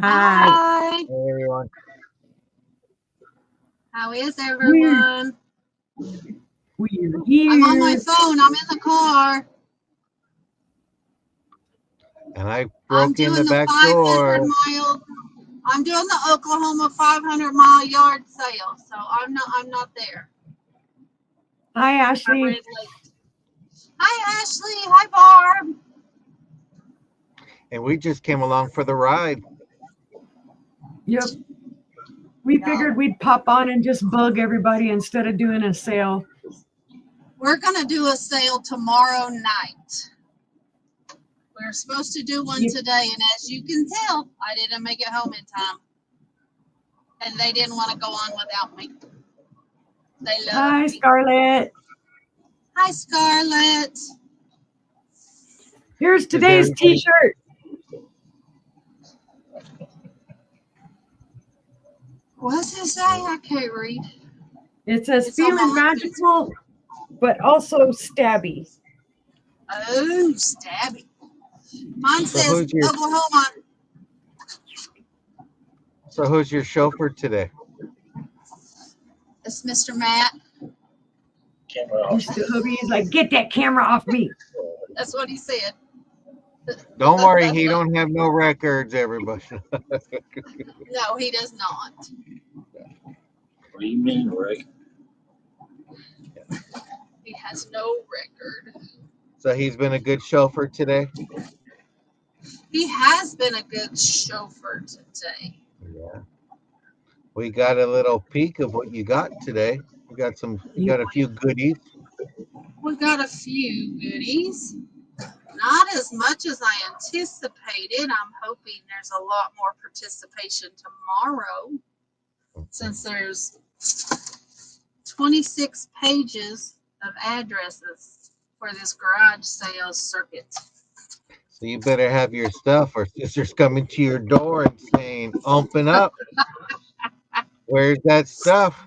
Hi. Hi. Hey everyone. How is We're everyone? we're I'm on my here. phone. I'm in the car. And I I'm broke in doing the the back 500 door. mile. I'm doing the Oklahoma 500-mile yard sale. So I'm not there. Hi, I Ashley. ran late. Hi Ashley. Hi Barb. And we just came along for the ride. Yep. We Yeah. figured we'd pop on and just bug everybody instead of doing a sale. We're gonna do a sale tomorrow night. We're supposed to do one Yep. today, and as you can tell, I didn't make it home in time. And they didn't want to go on without me. They Hi, love me. Scarlett. Hi Scarlett. Here's Is today's everybody t-shirt. What's it say? I can't read. It says It's on feeling my other picture. magical, but also stabby. Oh, stabby. Mine so says who's your Oklahoma. so who's your chauffeur today? It's Mr. Matt. Mr. Hubby's like, get that camera off me. That's what he said. Don't worry, he don't have no records, everybody. No, he does not. What do you mean, Rick? He has no record. So he's been a good chauffeur today? He has been a good chauffeur today. Yeah. We got a little peek of what you got today. You got a few goodies. We got a few goodies. Not as much as I anticipated. I'm hoping there's a lot more participation tomorrow, since there's 26 pages of addresses for this garage sales circuit. So you better have your stuff or sister's coming to your door and saying, open up. Where's that stuff?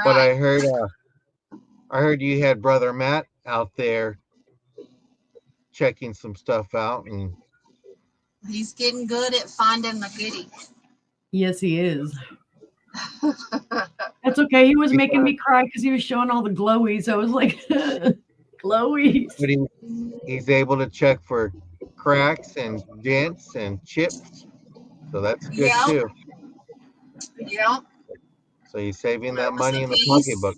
But Right. I heard you had brother Matt out there checking some stuff out, and He's getting good at finding the goodie. Yes, he is. That's okay. He was making me cry because he was showing all the glowies. I was like, glowies. but he's able to check for cracks and dents and chips, so that's good Yep. too. Yep. So he's saving There that was money a in the piece. pocketbook.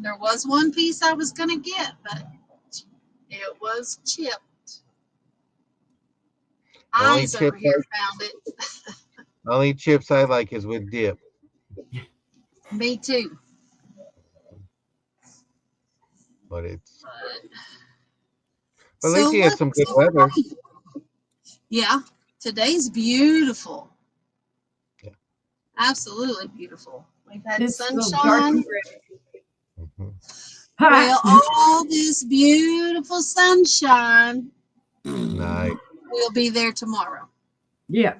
There was one piece I was gonna get, but it was chipped. The only Eyes over chips here found it. the only chips I like is with dip. Me too. But at So least you had some good what's weather. Yeah, today's beautiful. Yeah. Absolutely beautiful. We've had It's so dark sunshine. and gray. Mhm. Well, all this beautiful sunshine Nice. will be there tomorrow. Yeah.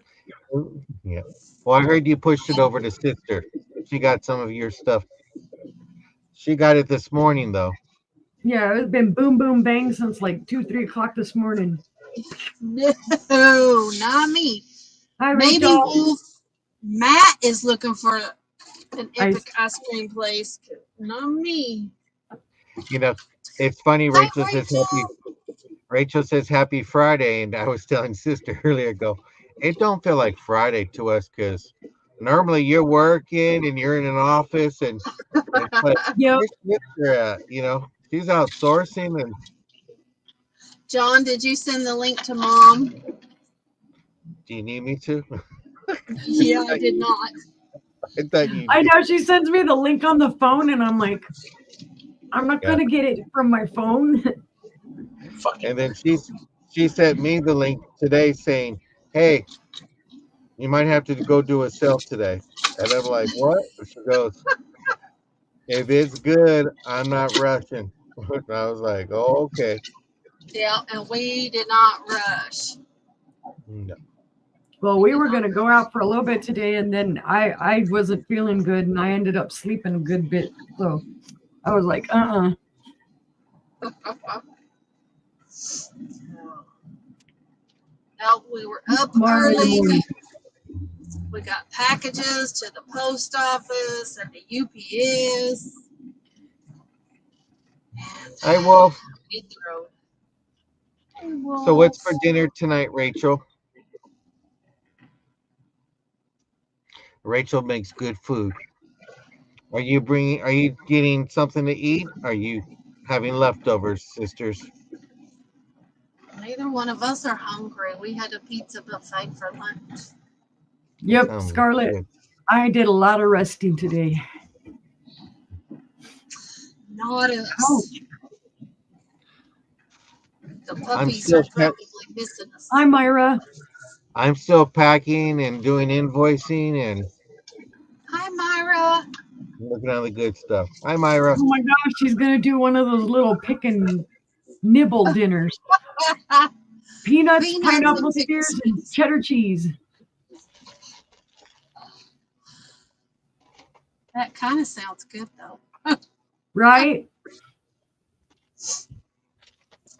Yeah. Well, I heard you pushed it over to sister. She got some of your stuff. She got it this morning though. Yeah, it's been boom, boom, bang since like 2, 3 o'clock this morning. No, not me. Hi, Maybe Rachel. Matt is looking for an Ice. epic ice cream place. Not me. You know, it's funny. Hi, Rachel says happy Friday, and I was telling sister earlier ago, it don't feel like Friday to us because normally you're working and you're in an office, and it's like Yep. where's sister at? You know, she's outsourcing, and John, did you send the link to Mom? do you need me to? Yeah, I did not. I thought you I did. know she sends me the link on the phone, and I'm like, I'm not Yeah. gonna get it from my phone. Fucking And then she sent me the link today saying, "Hey, you might have to go do a sale today." And I'm like, "What?" And she goes, "If it's good, I'm not rushing." And I was like, "Oh, okay." Yeah, and we did not rush. No. Well, we were gonna go out for a little bit today, and then I wasn't feeling good, and I ended up sleeping a good bit. So I was like, Well, we were up Tomorrow in the early. morning. We got packages to the post office and the UPS. And Hi, Wolf. hit the road. So what's for dinner tonight, Rachel? Rachel makes good food. Are you getting something to eat? Are you having leftovers, sisters? Neither one of us are hungry. We had a pizza buffet for lunch. Yep, Sounds Scarlett. good. I did a lot of resting today. Not us. Ouch. The puppies still are probably missing us. Hi, Myra. I'm still packing and doing invoicing and Hi, Myra. looking at the good stuff. Hi, Myra. Oh my gosh, she's gonna do one of those little pick and nibble dinners. Peanuts, Peanuts pineapple and pickle spears, and spears. cheddar cheese. That kind of sounds good, though. Right?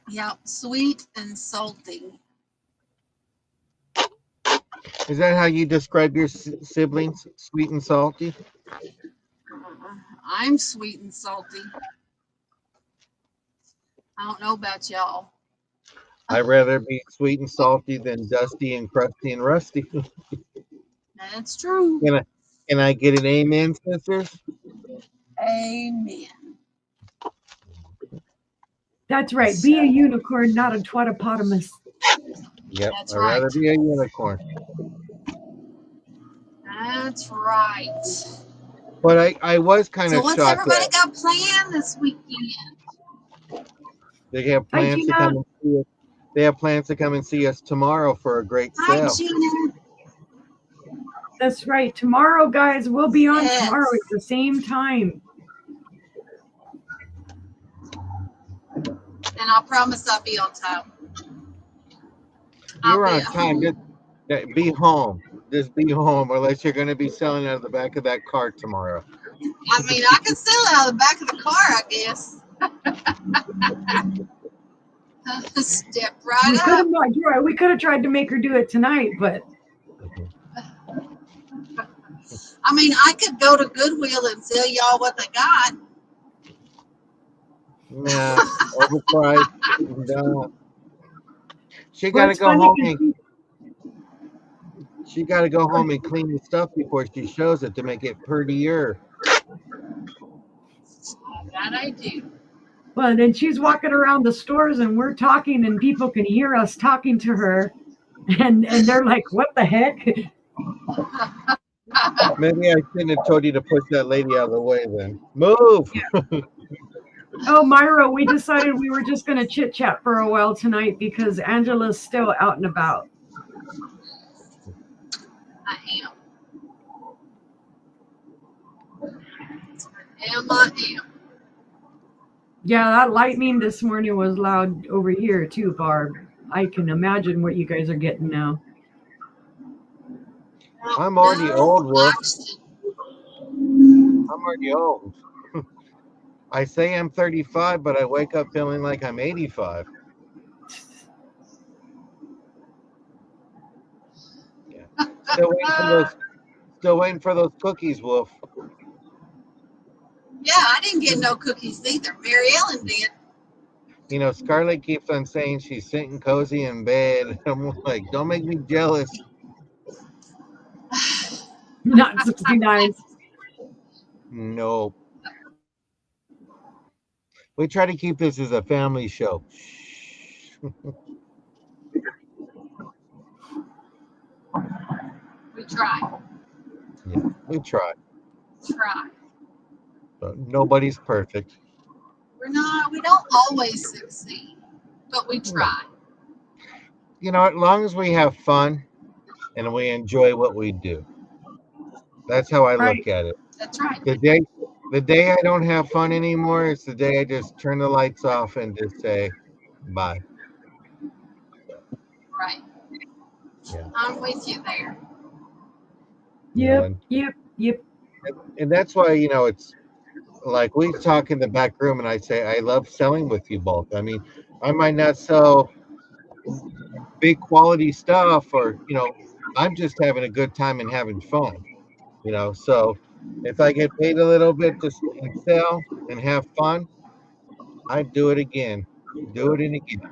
Yeah, sweet and salty. Is that how you describe your siblings? Sweet and salty? I'm sweet and salty. I don't know about y'all. I'd rather be sweet and salty than dusty and crusty and rusty. That's true. Can I get an amen, sisters? Amen. That's right. Be a unicorn, not a twatopotamus. Yep, That's I'd rather right. be a unicorn. That's right. But I was kind So of what's shocked everybody that got planned this weekend? they have Hi, plans to Gina. come and see us. They have plans to come and see us tomorrow for a great Hi, sale. Gina. That's right. Tomorrow, guys, we'll be on Yes. tomorrow at the same time. And I promise I'll be on time. You're I'll on be at time. home. Just be home. Just be home, unless you're going to be selling out of the back of that car tomorrow. I mean, I can sell out of the back of the car, I guess. Step We right could up. have not. You're right. We could have tried to make her do it tonight, but I mean, I could go to Goodwill and tell y'all what they got. Nah, overpriced. Nah. She well, got to it's go funny home 'cause and she got to go home and clean the stuff before she shows it to make it prettier. That I do. well, then she's walking around the stores and we're talking and people can hear us talking to her and they're like, what the heck? Maybe I shouldn't have told you to push that lady out of the way then. Move! Oh, Myra, we decided we were just going to chit chat for a while tonight because Angela's still out and about. I am. I am. Yeah, that lightning this morning was loud over here too, Barb. I can imagine what you guys are getting now. I'm already No, old, Wolf. actually, I'm already old. I say I'm 35, but I wake up feeling like I'm 85. Yeah. Still waiting for those cookies, Wolf. yeah, I didn't get no cookies either. Mary Ellen did. You know, Scarlett keeps on saying she's sitting cozy in bed. I'm like, don't make me jealous. Not 69. Nope. We try to keep this as a family show. We try. Yeah, we try. Try. But nobody's perfect. We don't always succeed, but we try. You know, as long as we have fun and we enjoy what we do. That's how I Right. look at it. That's right. The day I don't have fun anymore, it's the day I just turn the lights off and just say bye. Right. Yeah. I'm with you there. Yep. And that's why, you know, it's like we talk in the back room and I say I love selling with you both. I mean, I might not sell big quality stuff, or I'm just having a good time and having fun. So if I get paid a little bit to and sell and have fun, I'd do it again. Do it and again.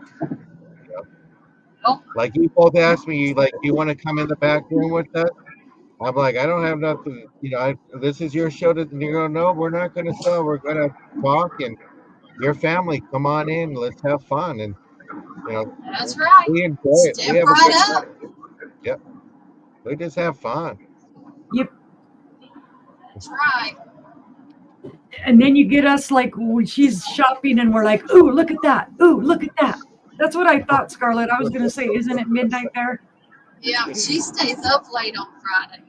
Oh, Like you both asked me, like, you want to come in the back room with us? I'm like, I don't have nothing. This is your show. You're going, no, we're not going to sell. We're going to talk, and your family, come on in. Let's have fun. And that's right. we enjoy it. We Step have a good right time. up. Yep. We just have fun. Yep. That's right. And then you get us like when she's shopping and we're like, ooh, look at that. Ooh, look at that. That's what I thought, Scarlett. I was going to say, isn't it midnight there? Yeah, she stays up late on Friday.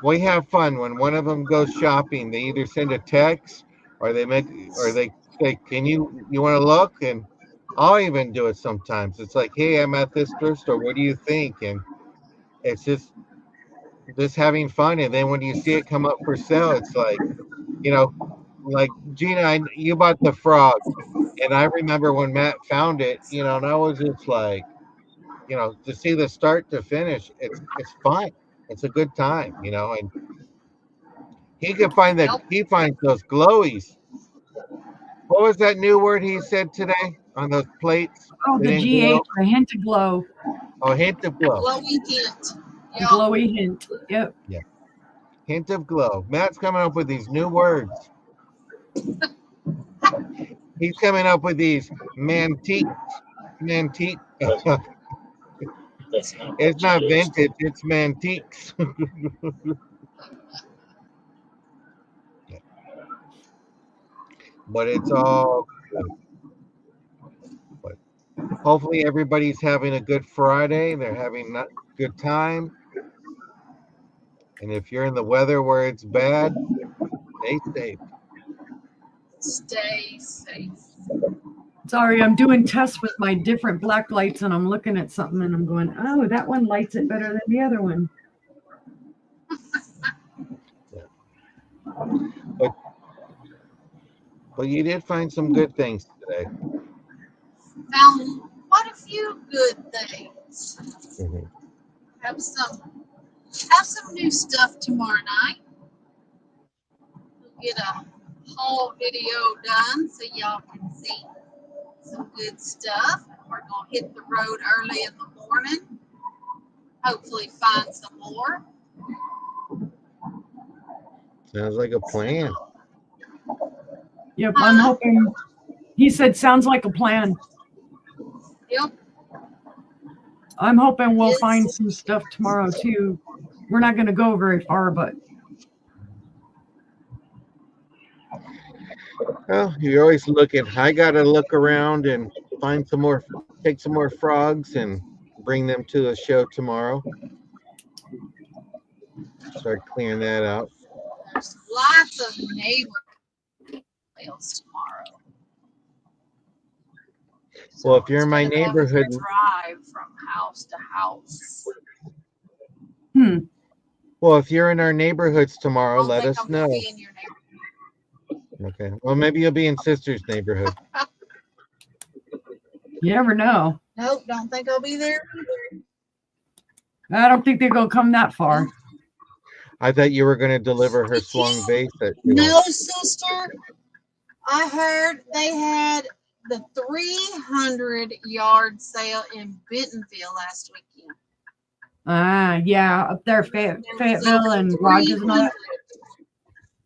We have fun when one of them goes shopping. They either send a text or they say, "Can you want to look?" And I'll even do it sometimes. It's like, "Hey, I'm at this thrift store. What do you think?" And it's just having fun. And then when you see it come up for sale, it's like, like Gina, you bought the frog, and I remember when Matt found it, and I was just like, to see the start to finish, it's fun. It's a good time, and he can find that. Yep. He finds those glowies. What was that new word he said today on those plates? Oh, They the didn't G8, glow? the hint of glow. Oh, hint of glow. Glowing hint. Yep. Glowy hint. Yep. Hint of glow. Matt's coming up with these new words. He's coming up with these mantique. That's not It's what not it is. vintage. It's mantiques. But it's all good. But hopefully everybody's having a good Friday. They're having a good time. And if you're in the weather where it's bad, stay safe. Stay safe. Sorry, I'm doing tests with my different black lights and I'm looking at something and I'm going, oh, that one lights it better than the other one. But you did find some good things today. Found quite a few good things. Mhm. Have some new stuff tomorrow night. We'll get a haul video done so y'all can see some good stuff. We're gonna hit the road early in the morning. Hopefully find some more. Sounds like a plan. Yep, I'm hoping. He said, sounds like a plan. Yep. I'm hoping we'll Yes. find some stuff tomorrow too. We're not going to go very far, but Well, you're always looking. I got to look around and find some more, take some more frogs and bring them to the show tomorrow. Start clearing that out. There's lots of neighbor sales tomorrow. Well, if you're in my instead of having to neighborhood- drive from house to house. Well, if you're in our neighborhoods tomorrow, I don't let think us I'm gonna know. be in your neighborhood. Okay. Well, maybe you'll be in Sister's neighborhood. you never know. Nope, don't think I'll be there either. I don't think they're going to come that far. I thought you were going to deliver her swung vase. No, sister. I heard they had the 300 yard sale in Bentonville last weekend. Yeah, up there, There was Fayetteville over and Rogers and all that. 300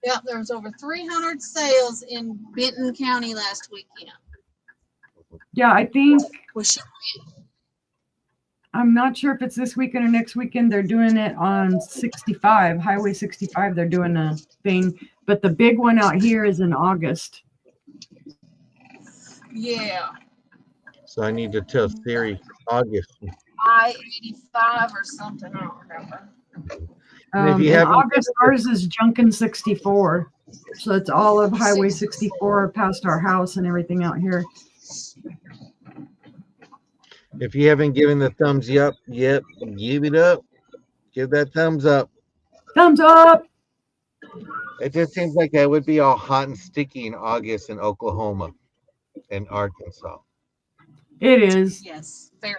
Yep, there was over 300 sales in Benton County last weekend. Yeah, I think, Well, she I'm not sure if it's this weekend or next weekend. They're doing it on 65, Highway 65. They're doing a thing, but the big one out here is in August. yeah, So I need to tell Siri August. I-85 or something. I don't remember. And if you In haven't- August, ours is Junkin 64. So it's all of Highway 64 past our house and everything out here. If you haven't given the thumbs up yet, give it up. Give that thumbs up. Thumbs up. It just seems like it would be all hot and sticky in August in Oklahoma and Arkansas. It is. Yes, very.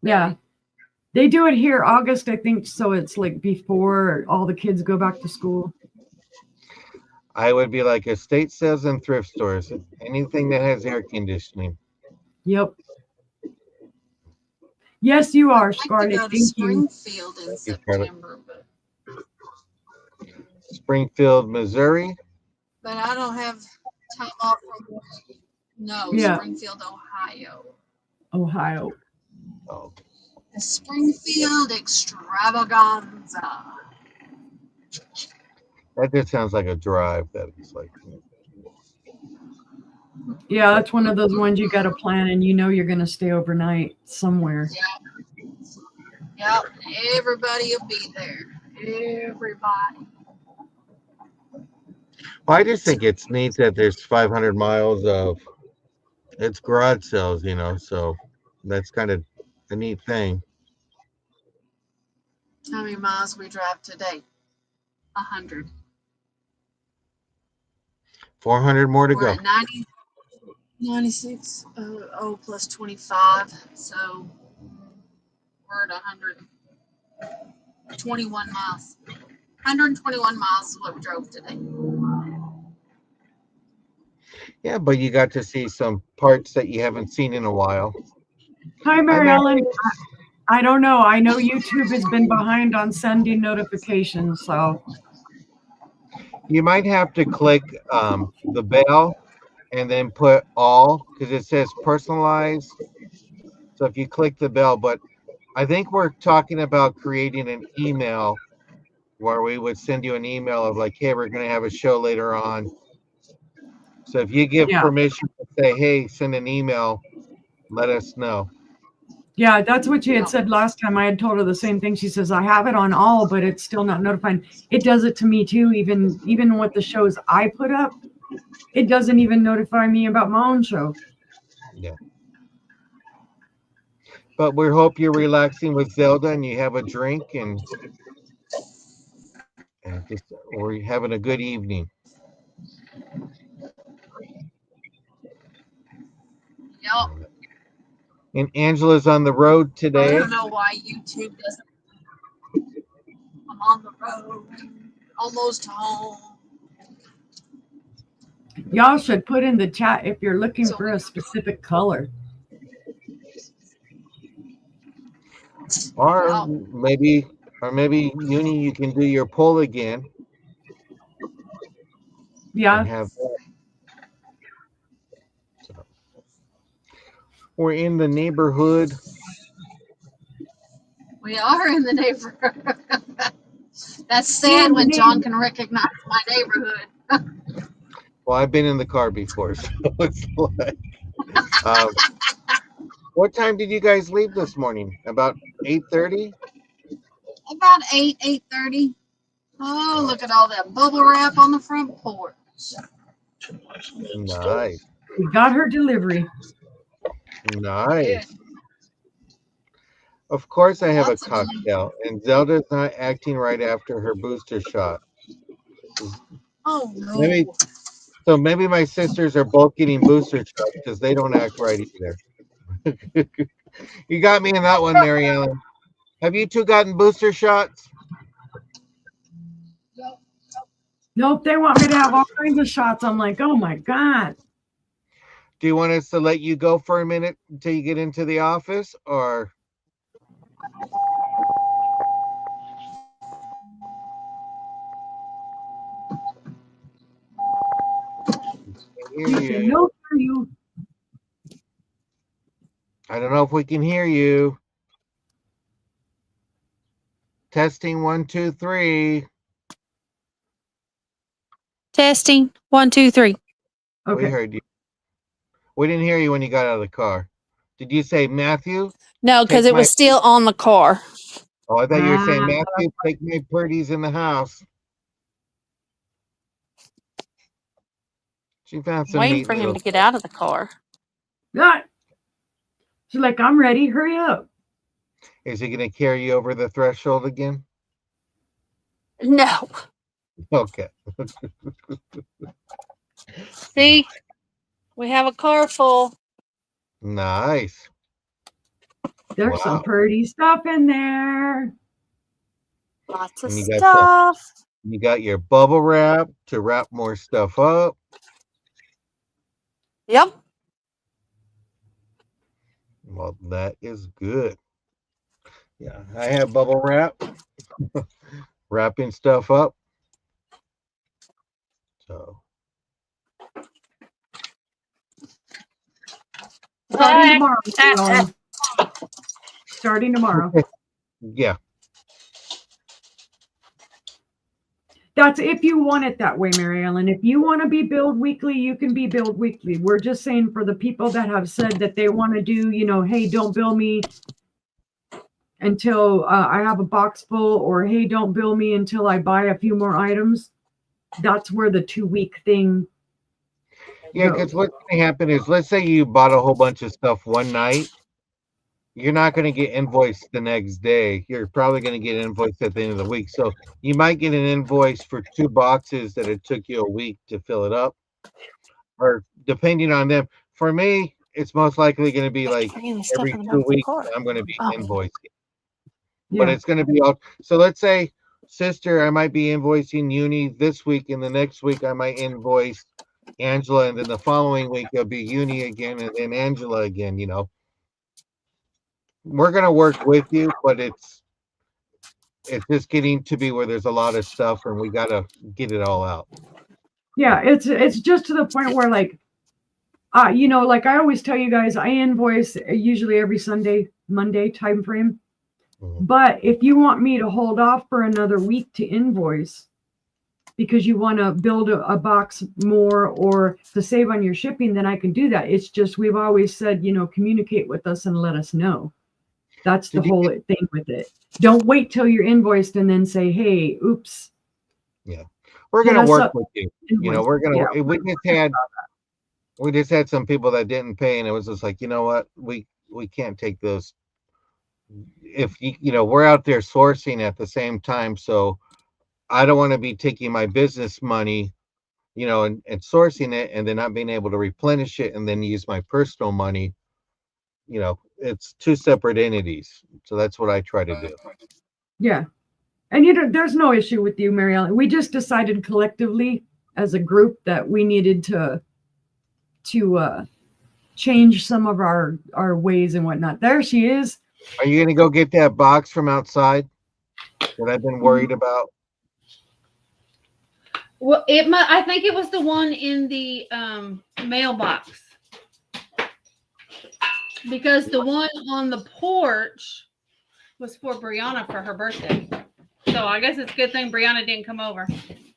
Yeah. They do it here August, I think, so it's like before all the kids go back to school. I would be like estate sales and thrift stores. Anything that has air conditioning. Yep. Yes, you are, I'd like to Scarlett. go to Thank you. Springfield in Thank you, Scarlett. September, Springfield, Missouri. but I don't have time off from work. No, Yeah. Springfield, Ohio. Ohio. Oh, The Springfield Extravaganza. that just sounds like a drive. That is like. Yeah, that's one of those ones you got to plan and you know you're going to stay overnight somewhere. Yep, everybody will be there. Everybody. Well, I just think it's neat that there's 500 miles of it's garage sales, so that's kind of a neat thing. How many miles we drive today? 100. 400 more to We're go. at 90, 96, plus 25. So we're at 121 miles. 121 miles is what we drove today. Yeah, but you got to see some parts that you haven't seen in a while. Hi, Mary Ellen. I don't know. I know YouTube has been behind on sending notifications, so. You might have to click the bell and then put all because it says personalized. So if you click the bell, but I think we're talking about creating an email where we would send you an email of like, hey, we're going to have a show later on. So if you give permission to say, hey, send an email, let us know. Yeah, that's what she had said last time. I had told her the same thing. She says, I have it on all, but it's still not notifying. It does it to me too. Even with the shows I put up, it doesn't even notify me about my own show. Yeah. But we hope you're relaxing with Zelda and you have a drink and just or you're having a good evening. Yep. And Angela's on the road I today. don't know why YouTube doesn't. I'm on the road, almost home. Y'all should put in the chat if you're looking for a specific color. Or maybe Uni, you can do your poll again. Yeah. Have that. So, we're in the neighborhood. We are in the neighborhood. That's sad when John can recognize my neighborhood. Well, I've been in the car before, so it's like. What time did you guys leave this morning? About 8:30? About 8:30. Oh, look at all that bubble wrap on the front porch. Nice. We got her delivery. Nice. Yeah. Of course I have Lots a of cocktail, and Zelda's not acting right after her booster shot. Oh, no. Maybe my sisters are both getting booster shots because they don't act right either. You got me in that one, Mary Ellen. Have you two gotten booster shots? Nope, they want me to have all kinds of shots. I'm like, oh my God. Do you want us to let you go for a minute until you get into the office, or? No, you. I don't know if we can hear you. Testing 1, 2, 3. Testing 1, 2, 3. Okay. We heard you. We didn't hear you when you got out of the car. Did you say Matthew? No, because it was still on the car. Oh, I thought you were saying Matthew, take my pretties in the house. She found some Waiting neat for him little to get out of the car. God. She's like, I'm ready. Hurry up. Is he going to carry you over the threshold again? No. Okay. See, we have a car full. Nice. There's some Wow. pretty stuff in there. Lots of And you got stuff. You got your bubble wrap to wrap more stuff up. Yep. Well, that is good. Yeah, I have bubble wrap, wrapping stuff up. So Starting tomorrow. Ellen. Starting tomorrow. yeah, That's if you want it that way, Mary Ellen. If you want to be billed weekly, you can be billed weekly. We're just saying for the people that have said that they want to do, hey, don't bill me until I have a box full, or hey, don't bill me until I buy a few more items. That's where the 2-week thing. yeah. Because what's going to happen is, let's say you bought a whole bunch of stuff one night. You're not going to get invoiced the next day. You're probably going to get invoiced at the end of the week. So you might get an invoice for 2 boxes that it took you a week to fill it up, or depending on them. For me, it's most likely going to be like every 2 weeks I'm going to be invoicing. But Yeah. it's going to be all. So let's say, sister, I might be invoicing Uni this week, and the next week I might invoice Angela, and then the following week it'll be Uni again, and then Angela again. We're going to work with you, but it's just getting to be where there's a lot of stuff, and we got to get it all out. Yeah, it's just to the point where like I always tell you guys, I invoice usually every Monday time frame. Mhm. But if you want me to hold off for another week to invoice because you want to build a box more or to save on your shipping, then I can do that. It's just we've always said, communicate with us and let us know. That's the whole thing with it. Don't wait till you're invoiced and then say, hey, oops. Yeah. We're going to work with you. We're going to, Yeah. we just had some people that didn't pay, and it was just like, you know what? We can't take those. If we're out there sourcing at the same time. So I don't want to be taking my business money, and sourcing it and then not being able to replenish it and then use my personal money. It's 2 separate entities. So that's what I try to do. Yeah. And there's no issue with you, Mary Ellen. We just decided collectively as a group that we needed to change some of our ways and whatnot. There she is. Are you going to go get that box from outside that I've been worried about? Well, I think it was the one in the mailbox, because the one on the porch was for Brianna for her birthday. So I guess it's a good thing Brianna didn't come over.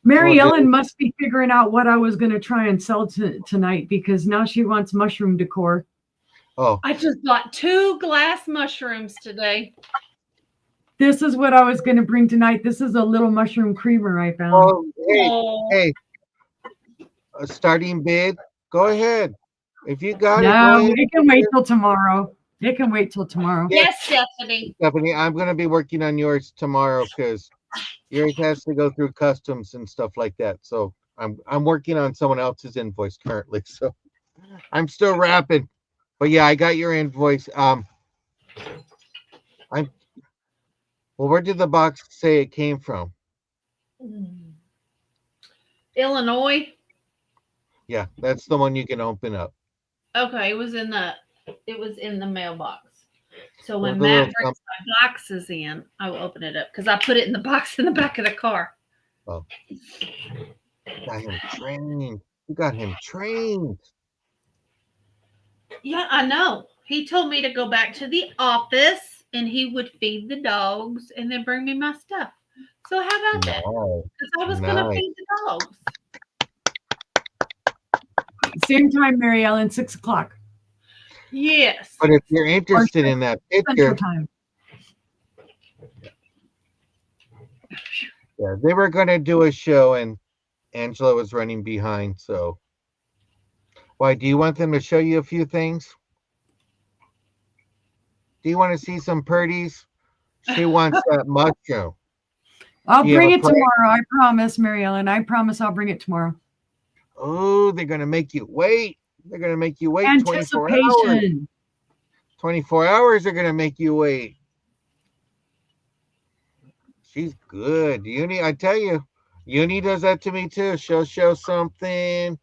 Mary Well, Ellen must be figuring out what I was going to try and sell tonight, because now she wants mushroom decor. Oh, I just bought 2 glass mushrooms today. This is what I was going to bring tonight. This is a little mushroom creamer I found. well, Oh. hey, a starting bid. Go ahead. If you got it, go No, ahead. it can wait till tomorrow. It can wait till tomorrow. Yes, Stephanie. Stephanie, I'm going to be working on yours tomorrow because yours has to go through customs and stuff like that. So I'm working on someone else's invoice currently. So I'm still wrapping. But yeah, I got your invoice. Well, where did the box say it came from? Illinois. Yeah, that's the one you can open up. Okay, it was in the mailbox. So when Well, the Matt little brings my boxes in, I will open it up because I put it in the box in the back of the car. Oh, got him trained. You got him trained. Yeah, I know. He told me to go back to the office and he would feed the dogs and then bring me my stuff. So how about that? No. Because I was going to Nice. feed the dogs. Same time, Mary Ellen, 6:00 Yes. But if you're interested in that Central picture, Time. yeah, they were going to do a show and Angela was running behind. So why, do you want them to show you a few things? Do you want to see some purdies? She wants that mushroom. I'll Do you bring have it a price? tomorrow. I promise, Mary Ellen. I promise I'll bring it tomorrow. Oh, they're going to make you wait. They're going to make you wait 24 hours. Anticipation. 24 hours are going to make you wait. She's good. Uni, I tell you, Uni does that to me too. She'll show something,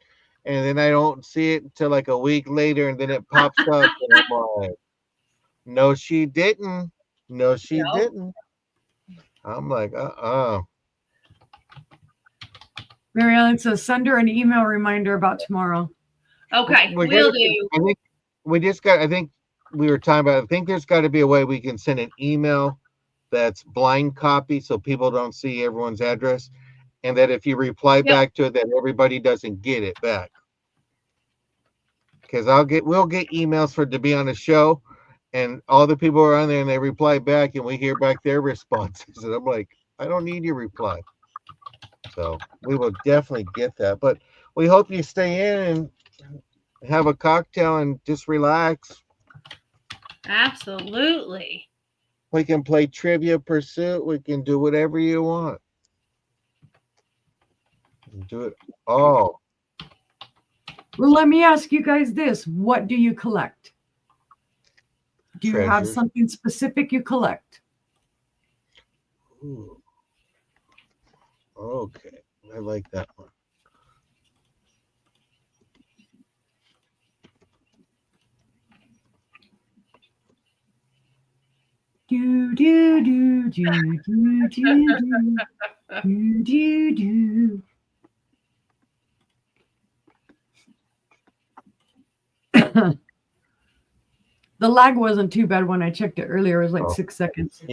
and then I don't see it until like a week later, and then it pops up, and I'm like, no, she didn't. No, she Yep. didn't. I'm like, Mary Ellen says, send her an email reminder about tomorrow. Okay, We we'll gotta- do. I think we just got. I think we were talking about. I think there's got to be a way we can send an email that's blind copy, so people don't see everyone's address, and that if you reply back to it, that everybody doesn't get it back. Because we'll get emails to be on the show, and all the people are on there, and they reply back, and we hear back their responses, and I'm like, I don't need your reply. So we will definitely get that, but we hope you stay in and have a cocktail and just relax. Absolutely. We can play Trivia Pursuit. We can do whatever you want. Do it all. Well, let me ask you guys this. What do you collect? Do you have Treasures. something specific you collect? Ooh. Okay, I like that one. Do, do, do, do, do, do, do, do, do. The lag wasn't too bad when I checked it earlier. It was like Oh. 6 seconds.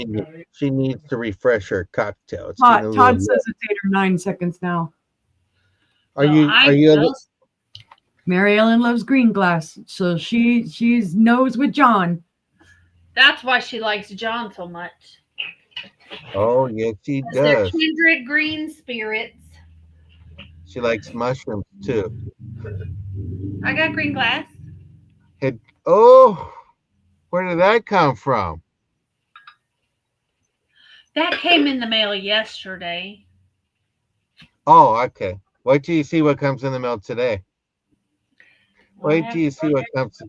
She needs to refresh her cocktail. It's getting a Todd little- says it's 8 or 9 seconds now. Are you? Mary Ellen loves green glass, so she's knows with John. That's why she likes John so much. Oh yes, she They're does. kindred green spirits. She likes mushrooms too. I got green glass. Oh, where did that come from? That came in the mail yesterday. Oh, okay. Wait till you see what comes in the mail today. Wait till you see what comes.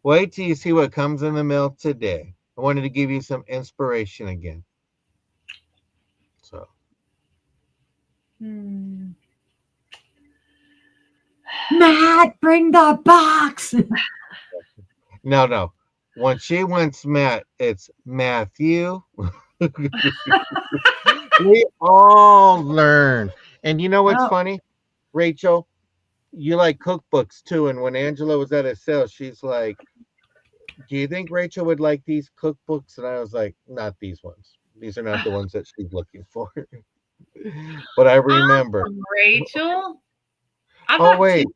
Wait till you see what comes in the mail today. I wanted to give you some inspiration again. So Matt, bring the box. no. When she wants Matt, it's Matthew. We all learn. And you know what's Well- funny? Rachel, you like cookbooks too. And when Angela was at a sale, she's like, do you think Rachel would like these cookbooks? And I was like, not these ones. These are not the ones that she's looking for. But I remember. Rachel. Oh, wait.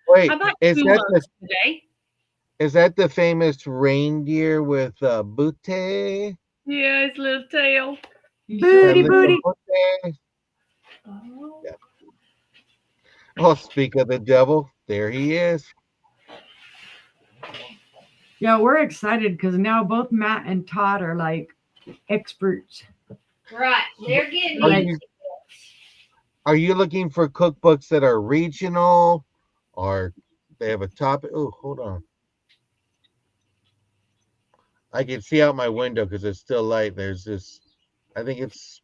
Wait. I bought Is two that mugs today. the famous reindeer with Butte? Yeah, his little tail. Booty, That booty. little Butte? Oh. Yeah. Oh, speak of the devil, there he is. Yeah, we're excited because now both Matt and Todd are like experts. Right. They're getting Are into you- it. Are you looking for cookbooks that are regional or they have a topic? Oh, hold on. I can see out my window because it's still light. There's this, I think it's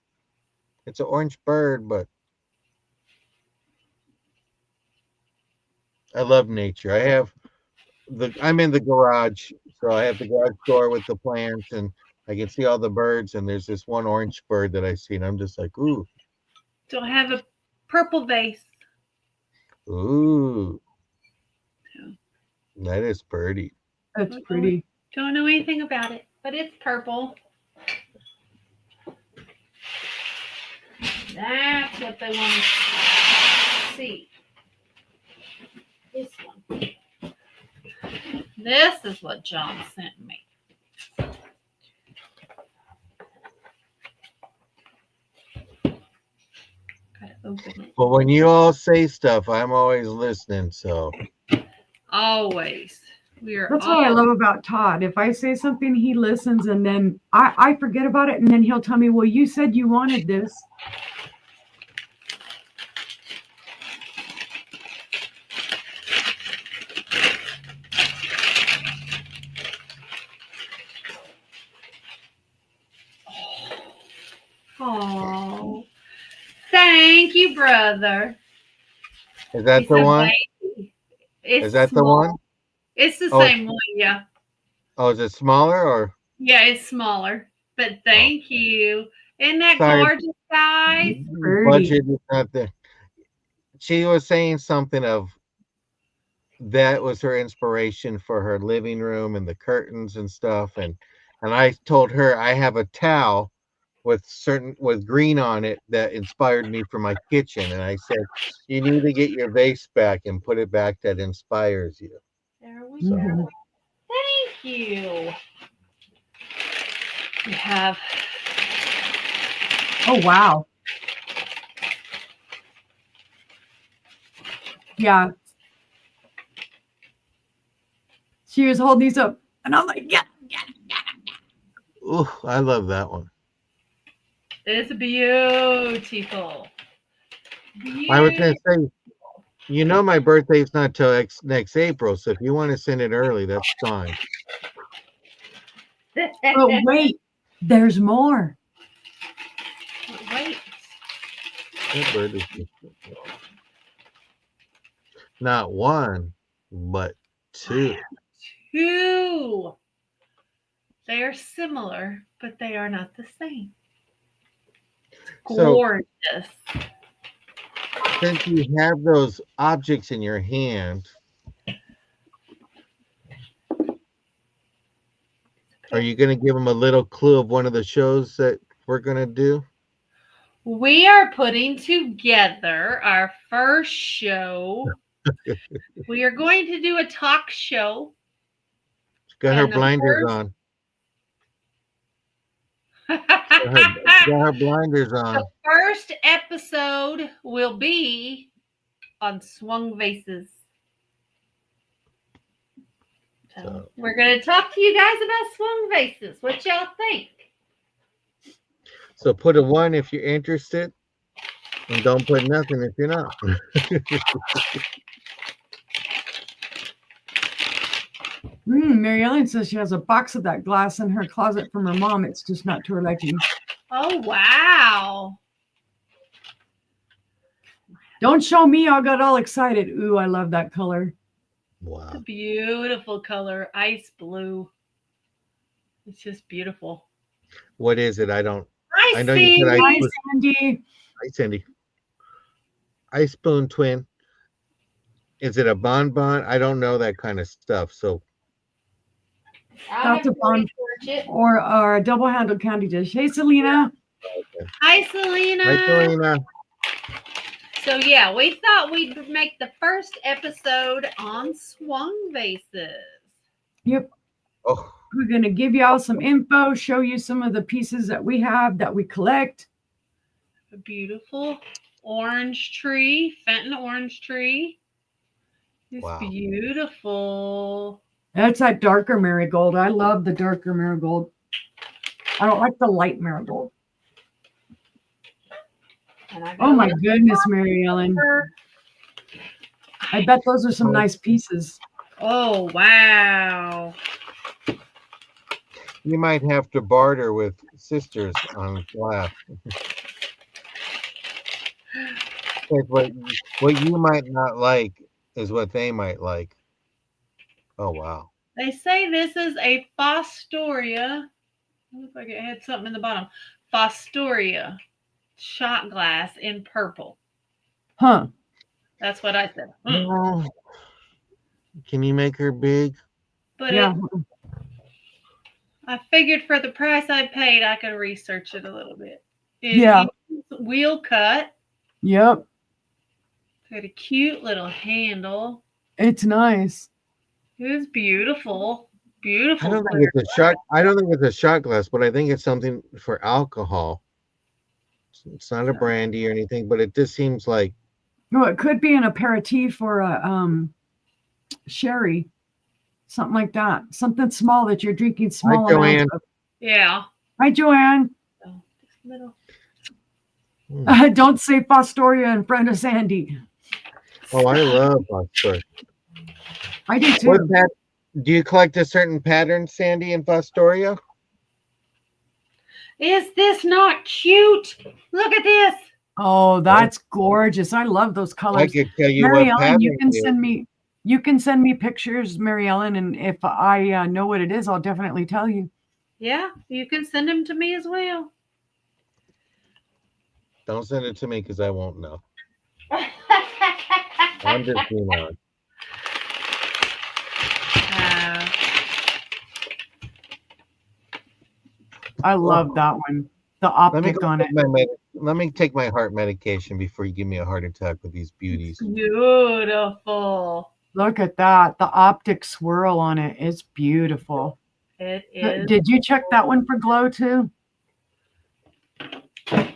an orange bird, but I love nature. I'm in the garage, so I have the garage door with the plants and I can see all the birds and there's this one orange bird that I see and I'm just like, ooh, Don't have a purple vase. ooh. Yeah. That is pretty. That's pretty. Don't know anything about it, but it's purple. That's what they want to see. This one. This is what John sent me. Gotta open it. But when you all say stuff, I'm always listening. So Always. We are That's what I all- love about Todd. If I say something, he listens and then I forget about it. And then he'll tell me, well, you said you wanted this. Oh, thank you, brother. Is that He's the a one? baby. It's Is that the small. one? It's the Oh, same one, yeah. Oh, is it smaller or? Yeah, it's smaller. But thank you. Isn't that Sorry, gorgeous, guys? Pretty. budget is not there. She was saying something of that was her inspiration for her living room and the curtains and stuff. And I told her I have a towel with green on it that inspired me for my kitchen. And I said, you need to get your vase back and put it back that inspires you. There we So go. Thank you. We have Oh, wow. Yeah. She was holding these up, and I'm like, yeah. ooh, I love that one. it's beautiful. I was gonna say, you know, my birthday's not till next April, so if you want to send it early, that's fine. But wait, there's more. Wait. That bird is not one, but two. Two. They are similar, but they are not the same. So Gorgeous. since you have those objects in your hand, are you going to give them a little clue of one of the shows that we're going to do? We are putting together our first show. We are going to do a talk show. Got her And the blinders first- on. Got her blinders on. The first episode will be on swung vases. So we're going to talk to you guys about swung vases. What y'all think? So put a 1 if you're interested, and don't put nothing if you're not. Mary Ellen says she has a box of that glass in her closet from her mom. It's just not to her liking. Oh, wow. Don't show me. I got all excited. Ooh, I love that color. It's a Wow. beautiful color. Ice blue. It's just beautiful. What is it? I know I you see. said Hi, ice. Sandy. Hi, Cindy. Ice Spoon Twin. Is it a bonbon? I don't know that kind of stuff. So I'll That's have a to bon- research it. or a double-handled candy dish. Hey, Selena. Hi, Selena. Hi, Selena. So yeah, we thought we'd make the first episode on swung vases. Yep. Oh, We're going to give you all some info, show you some of the pieces that we have that we collect. A beautiful orange tree, Fenton orange tree. It's Wow. beautiful. That's that darker marigold. I love the darker marigold. I don't like the light marigold. And I got Oh my a goodness, Mary Ellen. little- I bet those are some nice pieces. Oh wow. you might have to barter with sisters on glass. What you might not like is what they might like. Oh wow. They say this is a Fostoria. Looks like it had something in the bottom. Fostoria shot glass in purple. Huh. That's what I said. Oh, can you make her big? But Yeah. I figured for the price I paid, I could research it a little bit. Yeah. It's wheel cut. Yep. It's got a cute little handle. It's nice. It was beautiful. I Beautiful. don't clear think it's a shot. I don't think it's a shot glass, but I think it's something for alcohol. It's not a brandy or anything, but it just seems like No, it could be an aperitif or a sherry. Something like that. Something small that you're drinking small Hi, Joanne. amounts of. Yeah. Hi, Joanne. So, just a little. Don't say Fostoria in front of Sandy. oh, I love Fostoria. I do too. What do you collect a certain pattern, Sandy, in Fostoria? Is this not cute? Look at this. Oh, that's gorgeous. I love those I colors. could tell you Mary what Ellen, you pattern can it is. send me pictures, Mary Ellen, and if I know what it is, I'll definitely tell you. Yeah, you can send them to me as well. Don't send it to me because I won't know. I'm just being honest. I love that one. The Let me optic go on it. take let me take my heart medication before you give me a heart attack with these beauties. Beautiful. Look at that. The optic swirl on it is beautiful. It is. Did you check that one for glow too? I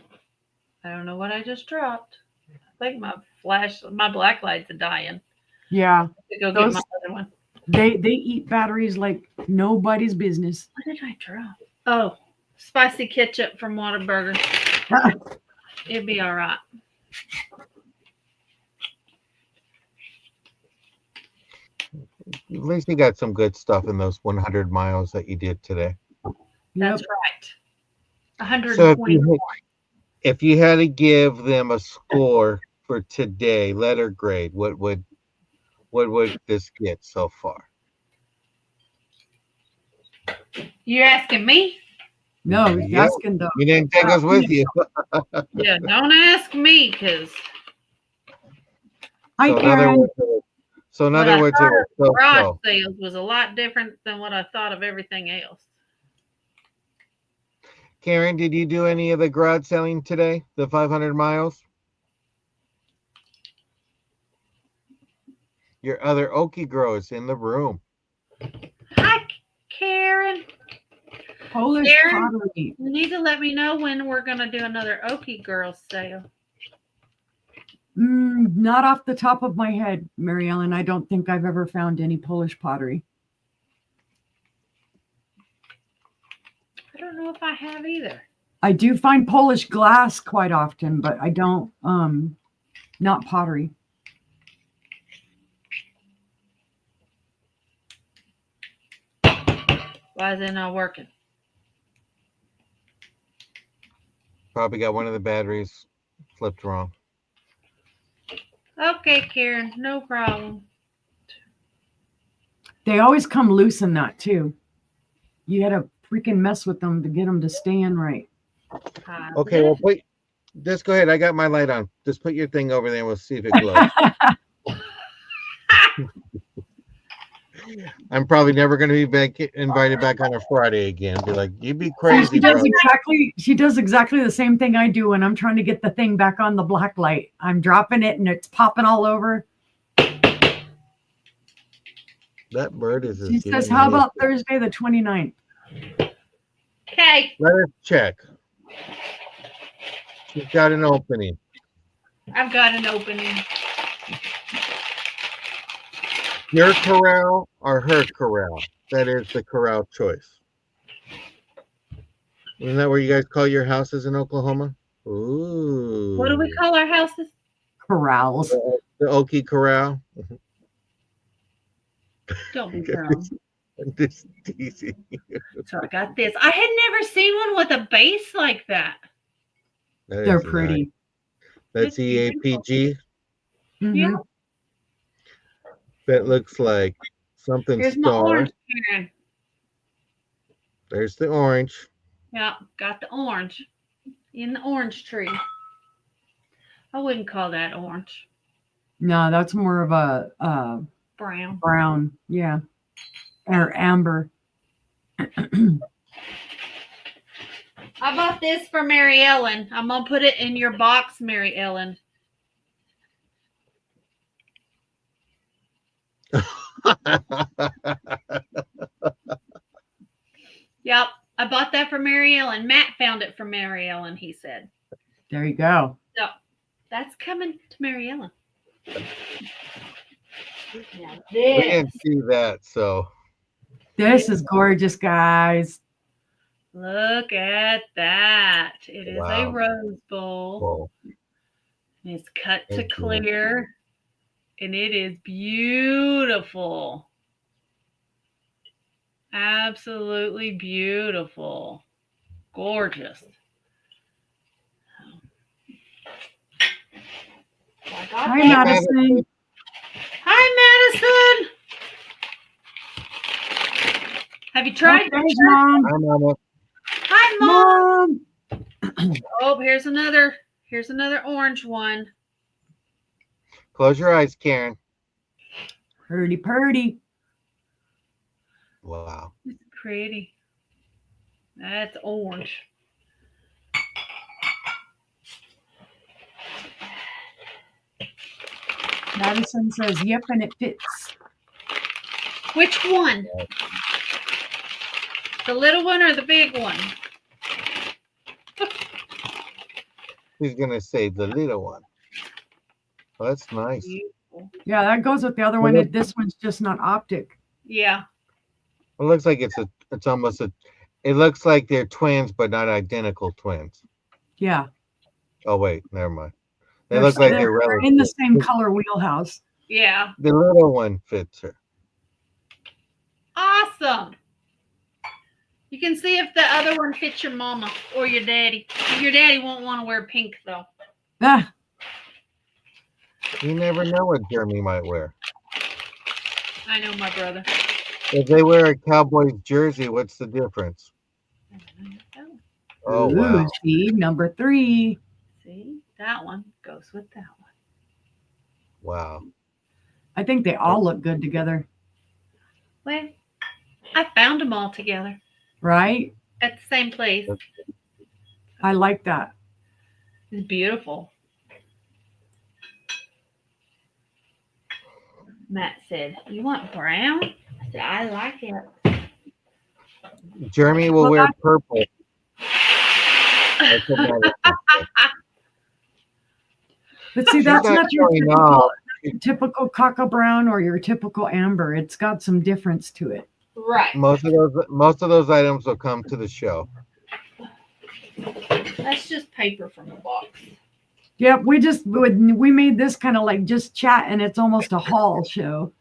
don't know what I just dropped. I think my black lights are dying. Yeah. To go Those- get my other one. They eat batteries like nobody's business. What did I drop? Oh, spicy ketchup from Whataburger. It'd be all right. At least you got some good stuff in those 100 miles that you did today. That's Yep. right. So 120. if you had to give them a score for today, letter grade, what would this get so far? You're asking me? No, he's Yep. asking the You didn't take us with you. Yeah, don't ask me because Hi, So in other Karen. words, it was garage so-so. sales was a lot different than what I thought of everything else. Karen, did you do any of the garage selling today? The 500 miles? Your other Okie girl is in the room. Hi, Karen. Polish Karen? pottery. You need to let me know when we're going to do another Okie Girls sale. Not off the top of my head, Mary Ellen. I don't think I've ever found any Polish pottery. I don't know if I have either. I do find Polish glass quite often, but I don't, not pottery. Why is it not working? Probably got one of the batteries flipped wrong. Okay, Karen, no problem. They always come loose in that too. You had to freaking mess with them to get them to stand right. Okay, well, just go ahead. I got my light on. Just put your thing over there and we'll see if it glows. I'm probably never going to be invited back on a Friday again. Be like, you'd be crazy, bro. She does exactly the same thing I do when I'm trying to get the thing back on the black light. I'm dropping it and it's popping all over. That bird is. She says, how about Thursday the 29th? Okay. Let us check. She's got an opening. I've got an opening. Your corral or her corral? That is the corral choice. Isn't that where you guys call your houses in Oklahoma? Ooh. What do we call our houses? Corrals. The Okie Corral. Don't be grown. This easy. So I got this. I had never seen one with a base like that. They're pretty. That's EAPG. Mhm. Yeah. That looks like something Here's my star. orange, Karen. There's the orange. Yeah, got the orange in the orange tree. I wouldn't call that orange. No, that's more of a Brown. brown. Yeah. Or amber. I bought this for Mary Ellen. I'm going to put it in your box, Mary Ellen. Yep. I bought that for Mary Ellen. Matt found it for Mary Ellen, he said. There you go. So that's coming to Mary Ellen. Now We this. didn't see that, so This is gorgeous, guys. Look at that. It is a Wow. rose bowl. whoa. It's cut to Thank you. clear. And it is beautiful. Absolutely beautiful. Gorgeous. I got Hi, that. Madison. Hi, Madison. Have you tried? There's Mom. Hi, Mama. Hi, Mom. Mom. Oh, here's another orange one. Close your eyes, Karen. Purdy, purdy. Wow. It's pretty. That's orange. Madison says, yep, and it fits. Which one? The little one or the big one? He's gonna say the little one. Oh, that's nice. Beautiful. Yeah, that goes with the other one. This one's just not optic. Yeah. It looks like it's almost a. It looks like they're twins, but not identical twins. Yeah. Oh wait, never mind. They They're- look like they're they're relatives. in the same color wheelhouse. Yeah. The little one fits her. Awesome. You can see if the other one fits your mama or your daddy. Your daddy won't want to wear pink though. Ah, You never know what Jeremy might wear. I know my brother. If they wear a Cowboys jersey, what's the difference? Oh ooh, wow! see, number 3. See, that one goes with that one. Wow. I think they all look good together, Well, I found them all together right? at the same place. I like that. It's beautiful. Matt said, "You want brown?" I said, "I like it." Jeremy will Well, wear purple. That's another thing. But see, She's that's not not your showing typical, off. typical cocoa brown or your typical amber. It's got some difference to it. Right. Most of those items will come to the show. That's just paper from the box. Yep, we made this kind of like just chat, and it's almost a haul show.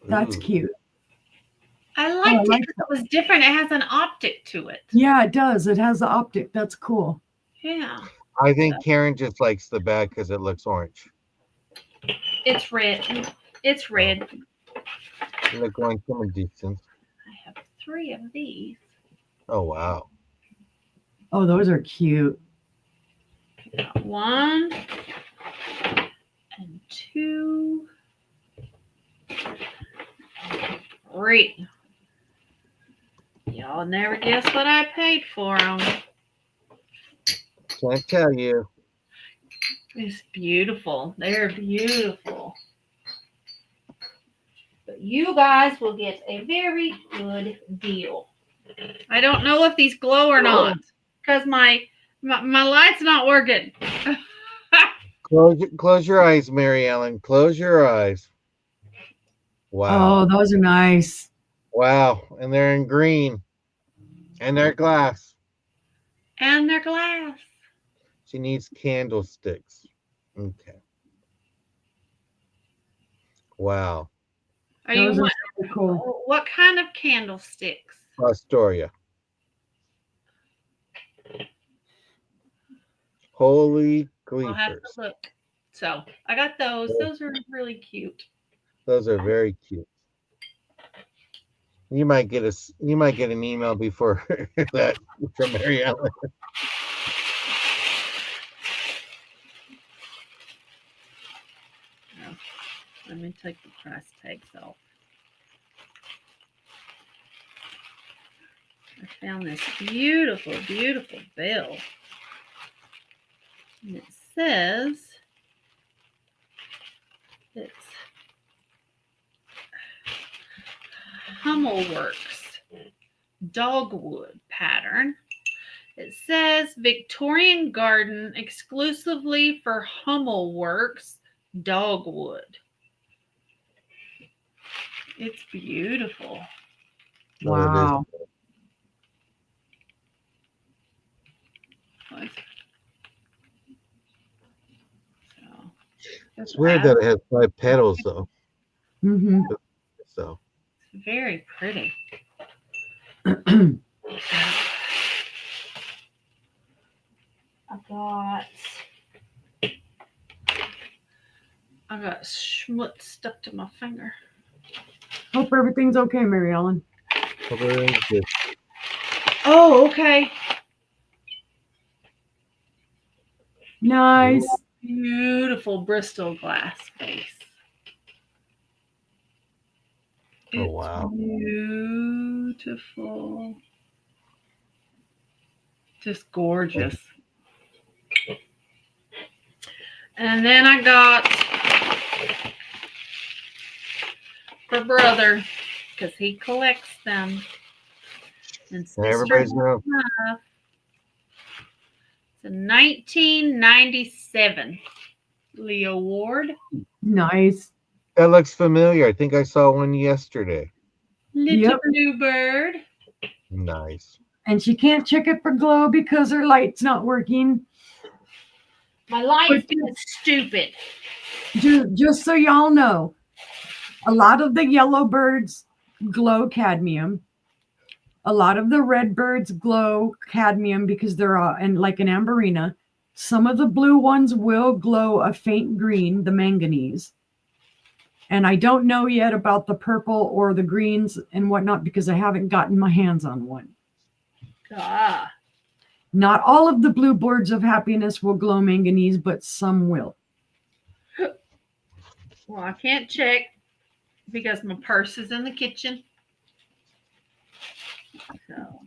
That's Ooh. cute. I liked like it 'cause it was different. It has an optic to it. Yeah, it does. It has the optic. That's cool. Yeah. I think Karen just likes the bag because it looks orange. It's red. It's red. They're going from a distance. I have 3 of these. Oh wow. Oh, those are cute. Got 1 and 2. 3. Y'all never guess what I paid for them. Can't tell you. It's beautiful. They're beautiful. But you guys will get a very good deal. I don't know if these glow or not because my light's not working. Close your eyes, Mary Ellen. Close your eyes. Wow. Oh, those are nice. Wow. And they're in green. And they're glass. And they're glass. She needs candlesticks. Okay. Wow. Are you Those are want, super cool. what kind of candlesticks? Astoria. Holy I'll have to creepers. look. So I got those. Those are really cute. Those are very cute. You might get an email before that from Mary Ellen. Let me take the price tags off. I found this beautiful, beautiful bill. And it says it's Hummelworks dogwood pattern. It says Victorian Garden exclusively for Hummelworks dogwood. It's beautiful. Wow. It's weird that it has 5 petals though. Mm-hmm. So It's very pretty. I got schmutz stuck to my finger. Hope everything's okay, Mary Ellen. Hope everything's good. Oh, okay. Nice. Beautiful Bristol glass face. Oh, It's wow. beautiful. Just gorgeous. And then I got for brother, because he collects them. And Everybody's sister, know. it's a 1997 Leo Ward. Nice. That looks familiar. I think I saw one yesterday. Little Yep. blue bird. Nice. And she can't check it for glow because her light's not working. My light's But- being stupid. Just so y'all know, a lot of the yellow birds glow cadmium. A lot of the red birds glow cadmium because they're and like an amberina. Some of the blue ones will glow a faint green, the manganese. And I don't know yet about the purple or the greens and whatnot because I haven't gotten my hands on one. Ah. Not all of the blue birds of happiness will glow manganese, but some will. Well, I can't check because my purse is in the kitchen. So,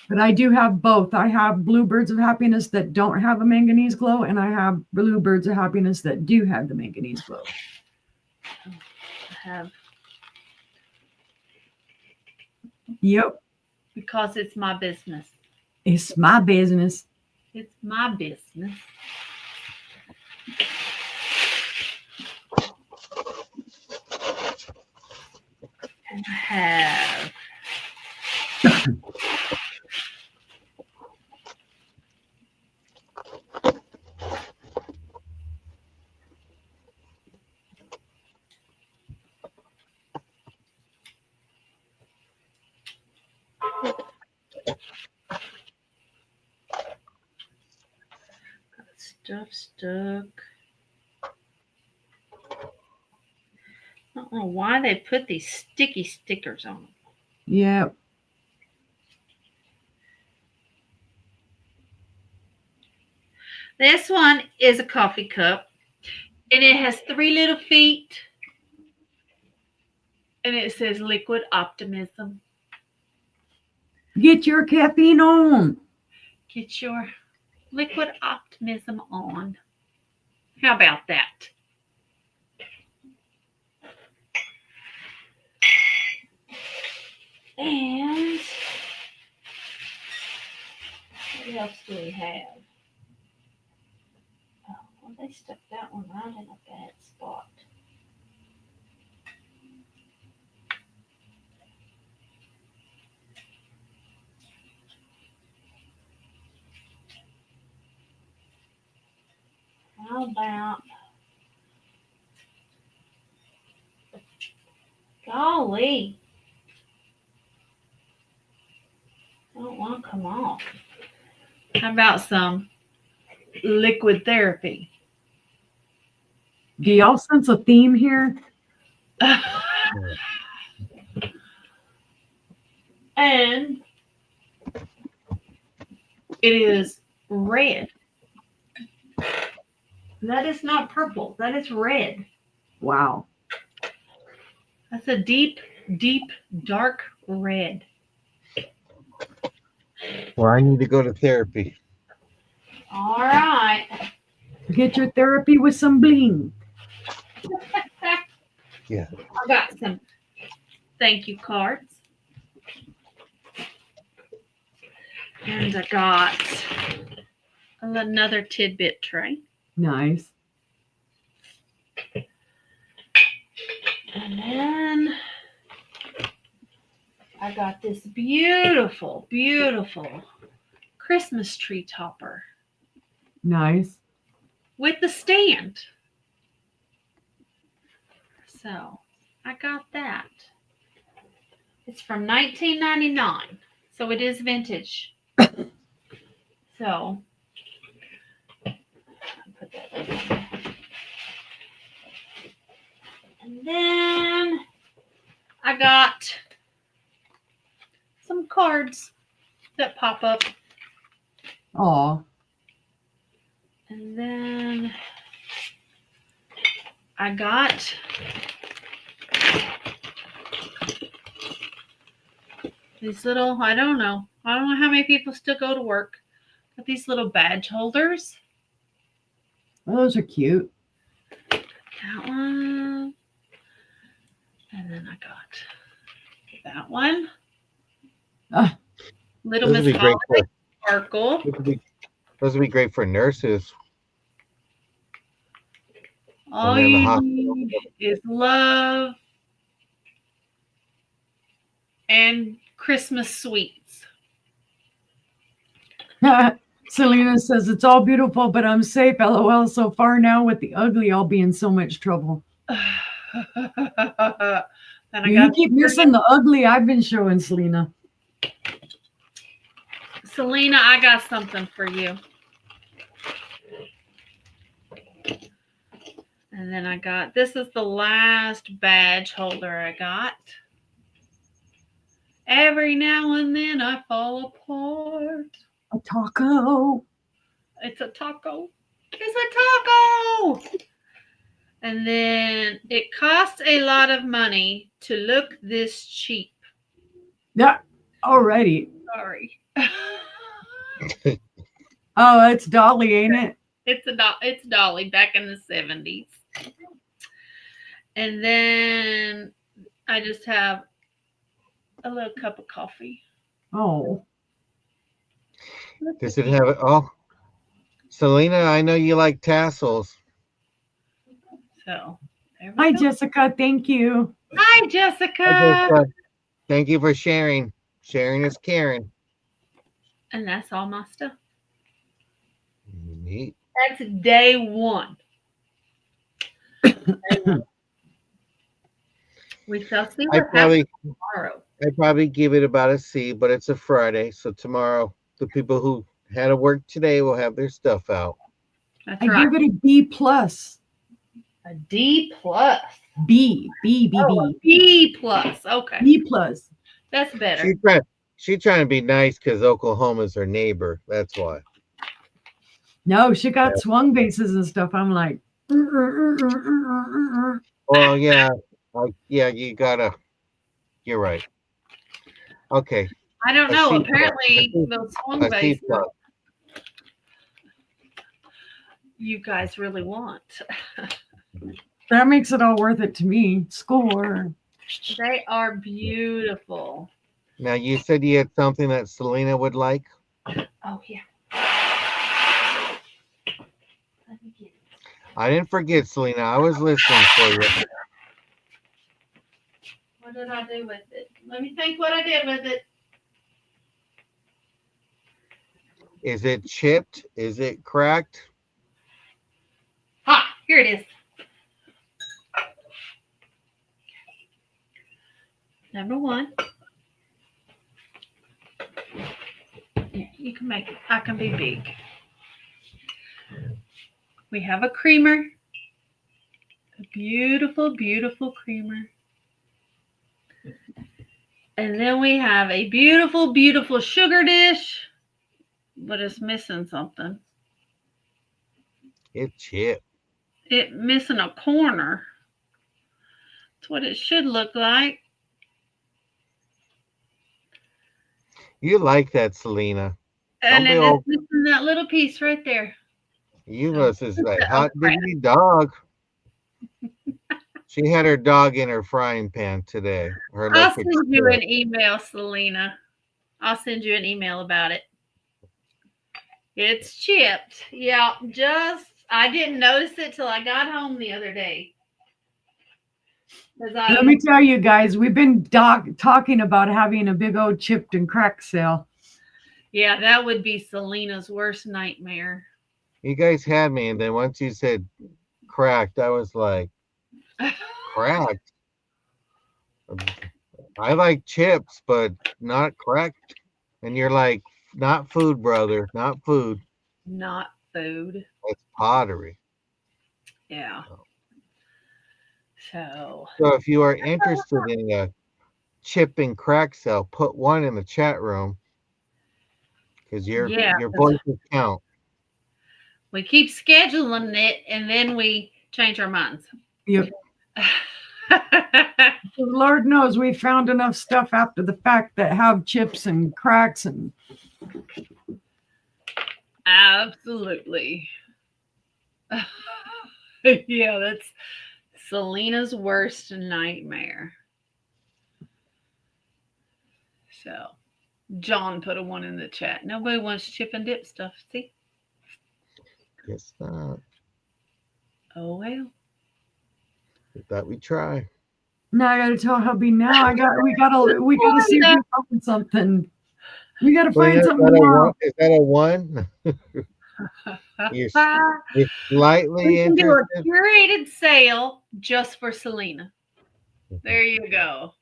But I do have both. I have blue birds of happiness that don't have a manganese glow, and I have blue birds of happiness that do have the manganese glow. I have Yep, because it's my business. it's my business. It's my business. And I have stuff stuck. I don't know why they put these sticky stickers on them. Yep. This one is a coffee cup, and it has 3 little feet, and it says Liquid Optimism. Get your caffeine on. Get your Liquid Optimism on. How about that? And what else do we have? Oh, well, they stuck that one right in a bad spot. How about, golly, I don't want to come off. How about some liquid therapy? Do y'all sense a theme here? And it is red. That is not purple. That is red. Wow. That's a deep, deep, dark red. Well, I need to go to therapy. All right. Get your therapy with some bling. Yeah. I got some thank you cards. And I got another tidbit tray. Nice. And then I got this beautiful, beautiful Christmas tree topper Nice. with the stand. So I got that. It's from 1999, so it is vintage. So, put that in. And then I got some cards that pop up. Oh, And then I got these little, I don't know how many people still go to work, but these little badge holders. those are cute. That one. And then I got that one. Ah. Little Those would Miss be great Holiday for, Sparkle. those would be great for nurses. All they're in the you hospital. need is love and Christmas sweets. Selena says it's all beautiful, but I'm safe. LOL. So far now, with the ugly, I'll be in so much trouble. Then I You got keep missing the ugly I've been showing, Selena. Selena, I got something for you. And then I got, this is the last badge holder I got. Every now and then I fall apart. A taco. It's a taco. It's a taco. And then it costs a lot of money to look this cheap. Yeah, already. Sorry. Oh, it's Dolly, ain't it? It's Dolly back in the 70s. And then I just have a little cup of coffee. Oh, Does it have it? Oh, Selena, I know you like tassels. So there we hi, go. Jessica. Thank you. Hi, Jessica. Thank you for sharing. Sharing is caring. And that's all my stuff. Neat. That's day one. We shall see what happens tomorrow. I'd probably give it about a C, but it's a Friday, so tomorrow the people who had to work today will have their stuff out. That's I right. give it a B plus. A D plus. B. Oh, a B plus. Okay. B plus. That's better. She's trying to be nice because Oklahoma's her neighbor. That's why. No, she got swung bases and stuff. I'm like, Well, yeah, you're right. Okay. I don't A know. C Apparently, plus. those swung A C bases plus. you guys really want. that makes it all worth it to me. Score. They are beautiful. Now you said you had something that Selena would like. Oh, yeah. Let me get it. I didn't forget, Selena. I was listening for you. What did I do with it? Let me think what I did with it. Is it chipped? Is it cracked? Ha! Here it is. Number one. Yeah, you can make it. I can be big. We have a creamer. A beautiful, beautiful creamer. And then we have a beautiful, beautiful sugar dish. But it's missing something. It's chipped. It's missing a corner. That's what it should look like. You like that, Selena. And Don't be then all- it's missing that little piece right there. You versus that hot diggity dog. She had her dog in her frying pan today. Her I'll electric send you stove. an email, Selena. I'll send you an email about it. It's chipped. Yeah, I didn't notice it till I got home the other day. Let me tell you guys, we've been talking about having a big old chipped and cracked sale. Yeah, that would be Selena's worst nightmare. You guys had me, and then once you said cracked, I was like, cracked? I like chips, but not crack. And you're like, not food, brother, not food. Not food. It's pottery. Yeah. So So if you are interested in a chip and crack sale, put one in the chat room because your yeah, your 'cause voices count. we keep scheduling it and then we change our minds. Yep. Lord knows we found enough stuff after the fact that have chips and cracks and Absolutely. Yeah, that's Selena's worst nightmare. So, John put a one in the chat. Nobody wants chip and dip stuff. See? Guess not. Oh well. We thought we'd try. now I gotta tell hubby now. We gotta see if we found something. We gotta Well, find is something that tomorrow. is that a one? You're slightly We can do a interested. curated sale just for Selena. There you go.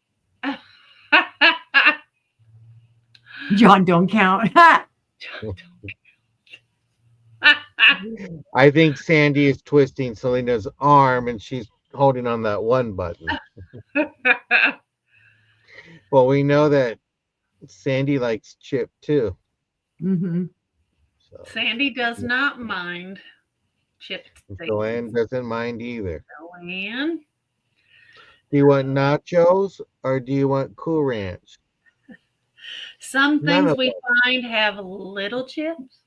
John don't count. I think Sandy is twisting Selena's arm and she's holding on that one button. Well, we know that Sandy likes chip too. hmm So Sandy does not mind chipped things. Joanne doesn't mind either. Joanne, Do you want nachos or do you want Cool Ranch? some None things of we find have little chips.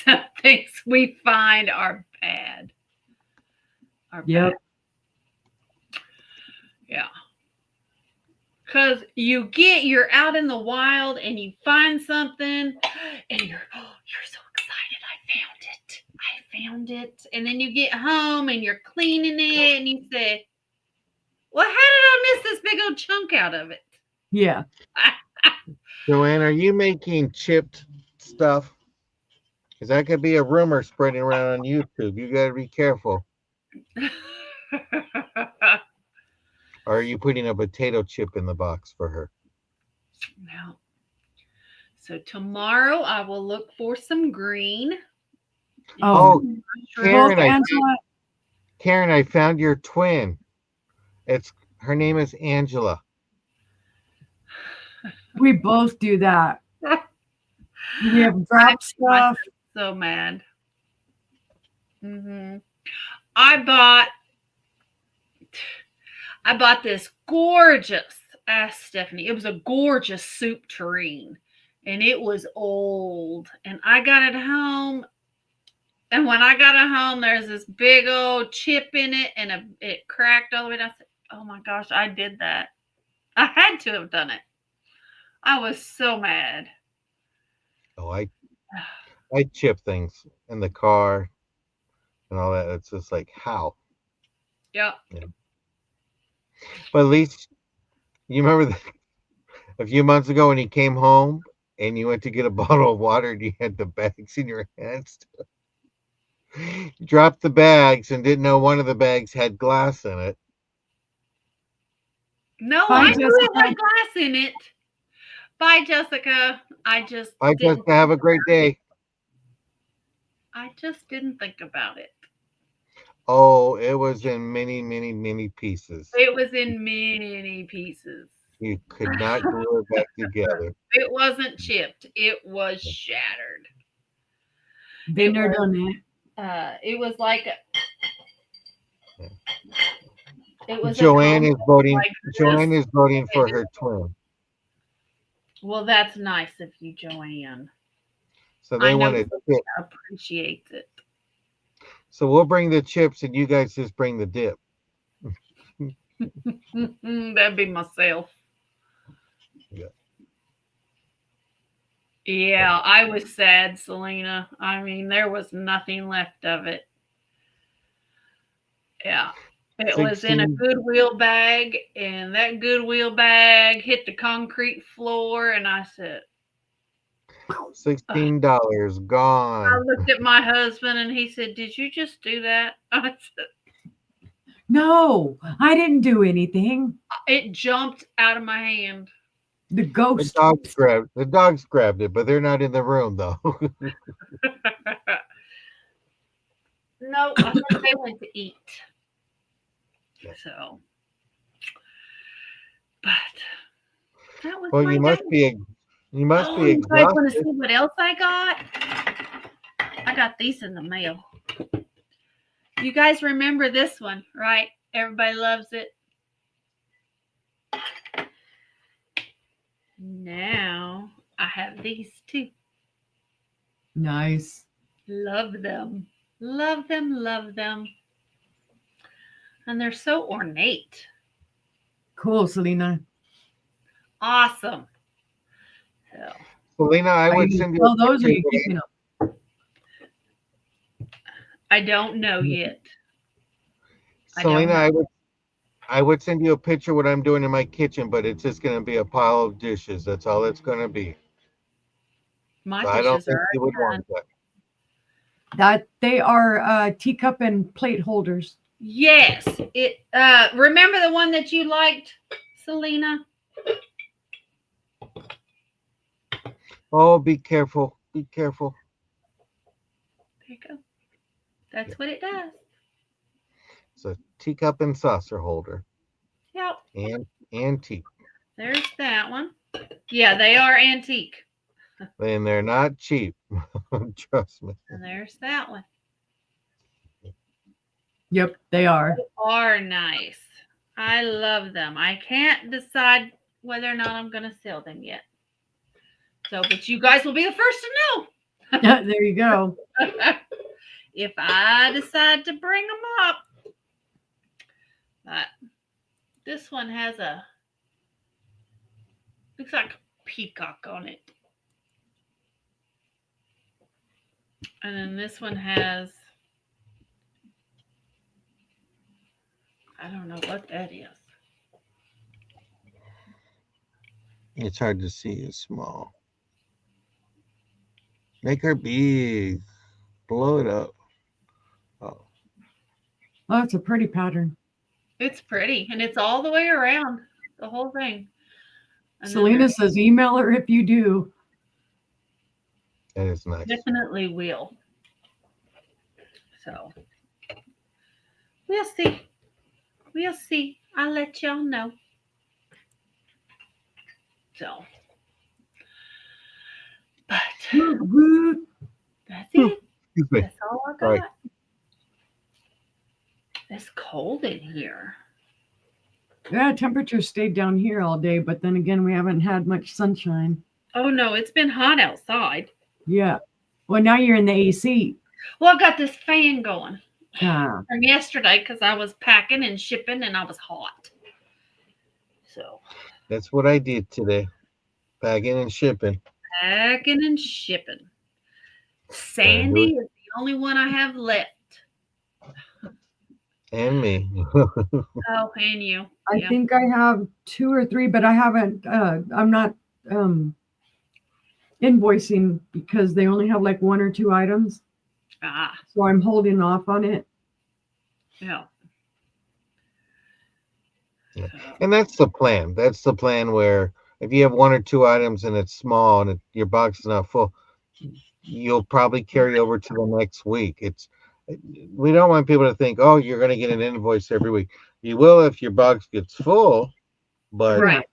Some things we find are bad. Yep. Bad. Yeah. Because you're out in the wild and you find something and you're so excited. I found it. And then you get home and you're cleaning it and you say, well, how did I miss this big old chunk out of it? Yeah. Joanne, are you making chipped stuff? Because that could be a rumor spreading around on YouTube. You got to be careful. Or are you putting a potato chip in the box for her? No. So tomorrow I will look for some green. Oh, Karen, both Karen, I found your twin. Her name is Angela. we both do that. We have drop stuff. So mad. I bought this gorgeous, ask Stephanie. It was a gorgeous soup tureen, and it was old. And I got it home, and when I got it home, there's this big old chip in it, and it cracked all the way down. I said, "Oh my gosh, I did that! I had to have done it." I was so mad. Oh, I chip things in the car and all that. It's just like, how? Yep. Yeah. But at least you remember a few months ago when he came home and you went to get a bottle of water and you had the bags in your hands. You dropped the bags and didn't know one of the bags had glass in it. No, Bye, I knew it Jessica. had glass in it. Bye, Jessica. I just Have a great day. I just didn't think about it. Oh, it was in many, many, many pieces. It was in many pieces. You could not glue it back together. It wasn't chipped. It was shattered. Been there, done that. It was like it was. Joanne is voting. like Joanne this. is voting for her twin. Well, that's nice of you, Joanne. So they I know want to dip. appreciates it. So we'll bring the chips and you guys just bring the dip. That'd be myself. Yeah. Yeah, I was sad, Selena. I mean, there was nothing left of it. Yeah. It was in a 16 Goodwill bag, and that Goodwill bag hit the concrete floor, and I said, $16 I gone. looked at my husband, and he said, "Did you just do that?" I said, No, I didn't do anything. it jumped out of my hand. The The ghost. dogs grabbed it, but they're not in the room though. No, I think they went to eat. Yeah. So, but that was Well, my you must day. be you must Oh, be you guys want to exhausted. see what else I got? I got these in the mail. You guys remember this one, right? Everybody loves it. Now I have these too. Nice. Love them. Love them. Love them. And they're so ornate. Cool, Selena. Awesome. So, Selena, I Are would you send you sell a those or are picture you of keeping them? I don't know yet. I don't Selena, know. I would send you a picture of what I'm doing in my kitchen, but it's just gonna be a pile of dishes. That's all it's gonna be. My So I don't dishes think are you would done. want that. That they are teacup and plate holders. Yes. It remember the one that you liked, Selena? Oh, be careful. Be careful. There you go. That's what it does. It's a teacup and saucer holder. Yep. And antique. There's that one. Yeah, they are antique. And they're not cheap. Trust me. And there's that one. Yep, they are. They are nice. I love them. I can't decide whether or not I'm going to sell them yet. So, but you guys will be the first to There you go. know if I decide to bring them up. But this one has looks like a peacock on it. And then this one has, I don't know what that is. It's hard to see. It's small. Make her big. Blow it up. Oh. Oh, it's a pretty pattern. It's pretty, and it's all the way around the whole thing. And then Selena says, email her if you do. That is nice. definitely will. So we'll see. We'll see. I'll let y'all know. So, but Woot, woot. that's it. Excuse me. That's all I got. Right. It's cold in here. Yeah, temperature stayed down here all day, but then again, we haven't had much sunshine. Oh no, it's been hot outside. Yeah. Well, now you're in the AC. Well, I got this fan going Ah, from yesterday because I was packing and shipping and I was hot. So That's what I did today. Packing and shipping. packing and shipping. Sandy is the only one I have left. And me. Oh, and you. I Yeah. think I have 2 or 3, but I haven't, I'm not invoicing because they only have like 1 or 2 items. Ah, So I'm holding off on it. yeah. Yeah. And that's the plan. That's the plan where if you have 1 or 2 items and it's small and your box is not full, you'll probably carry over to the next week. We don't want people to think, oh, you're going to get an invoice every week. You will if your box gets full, but Right.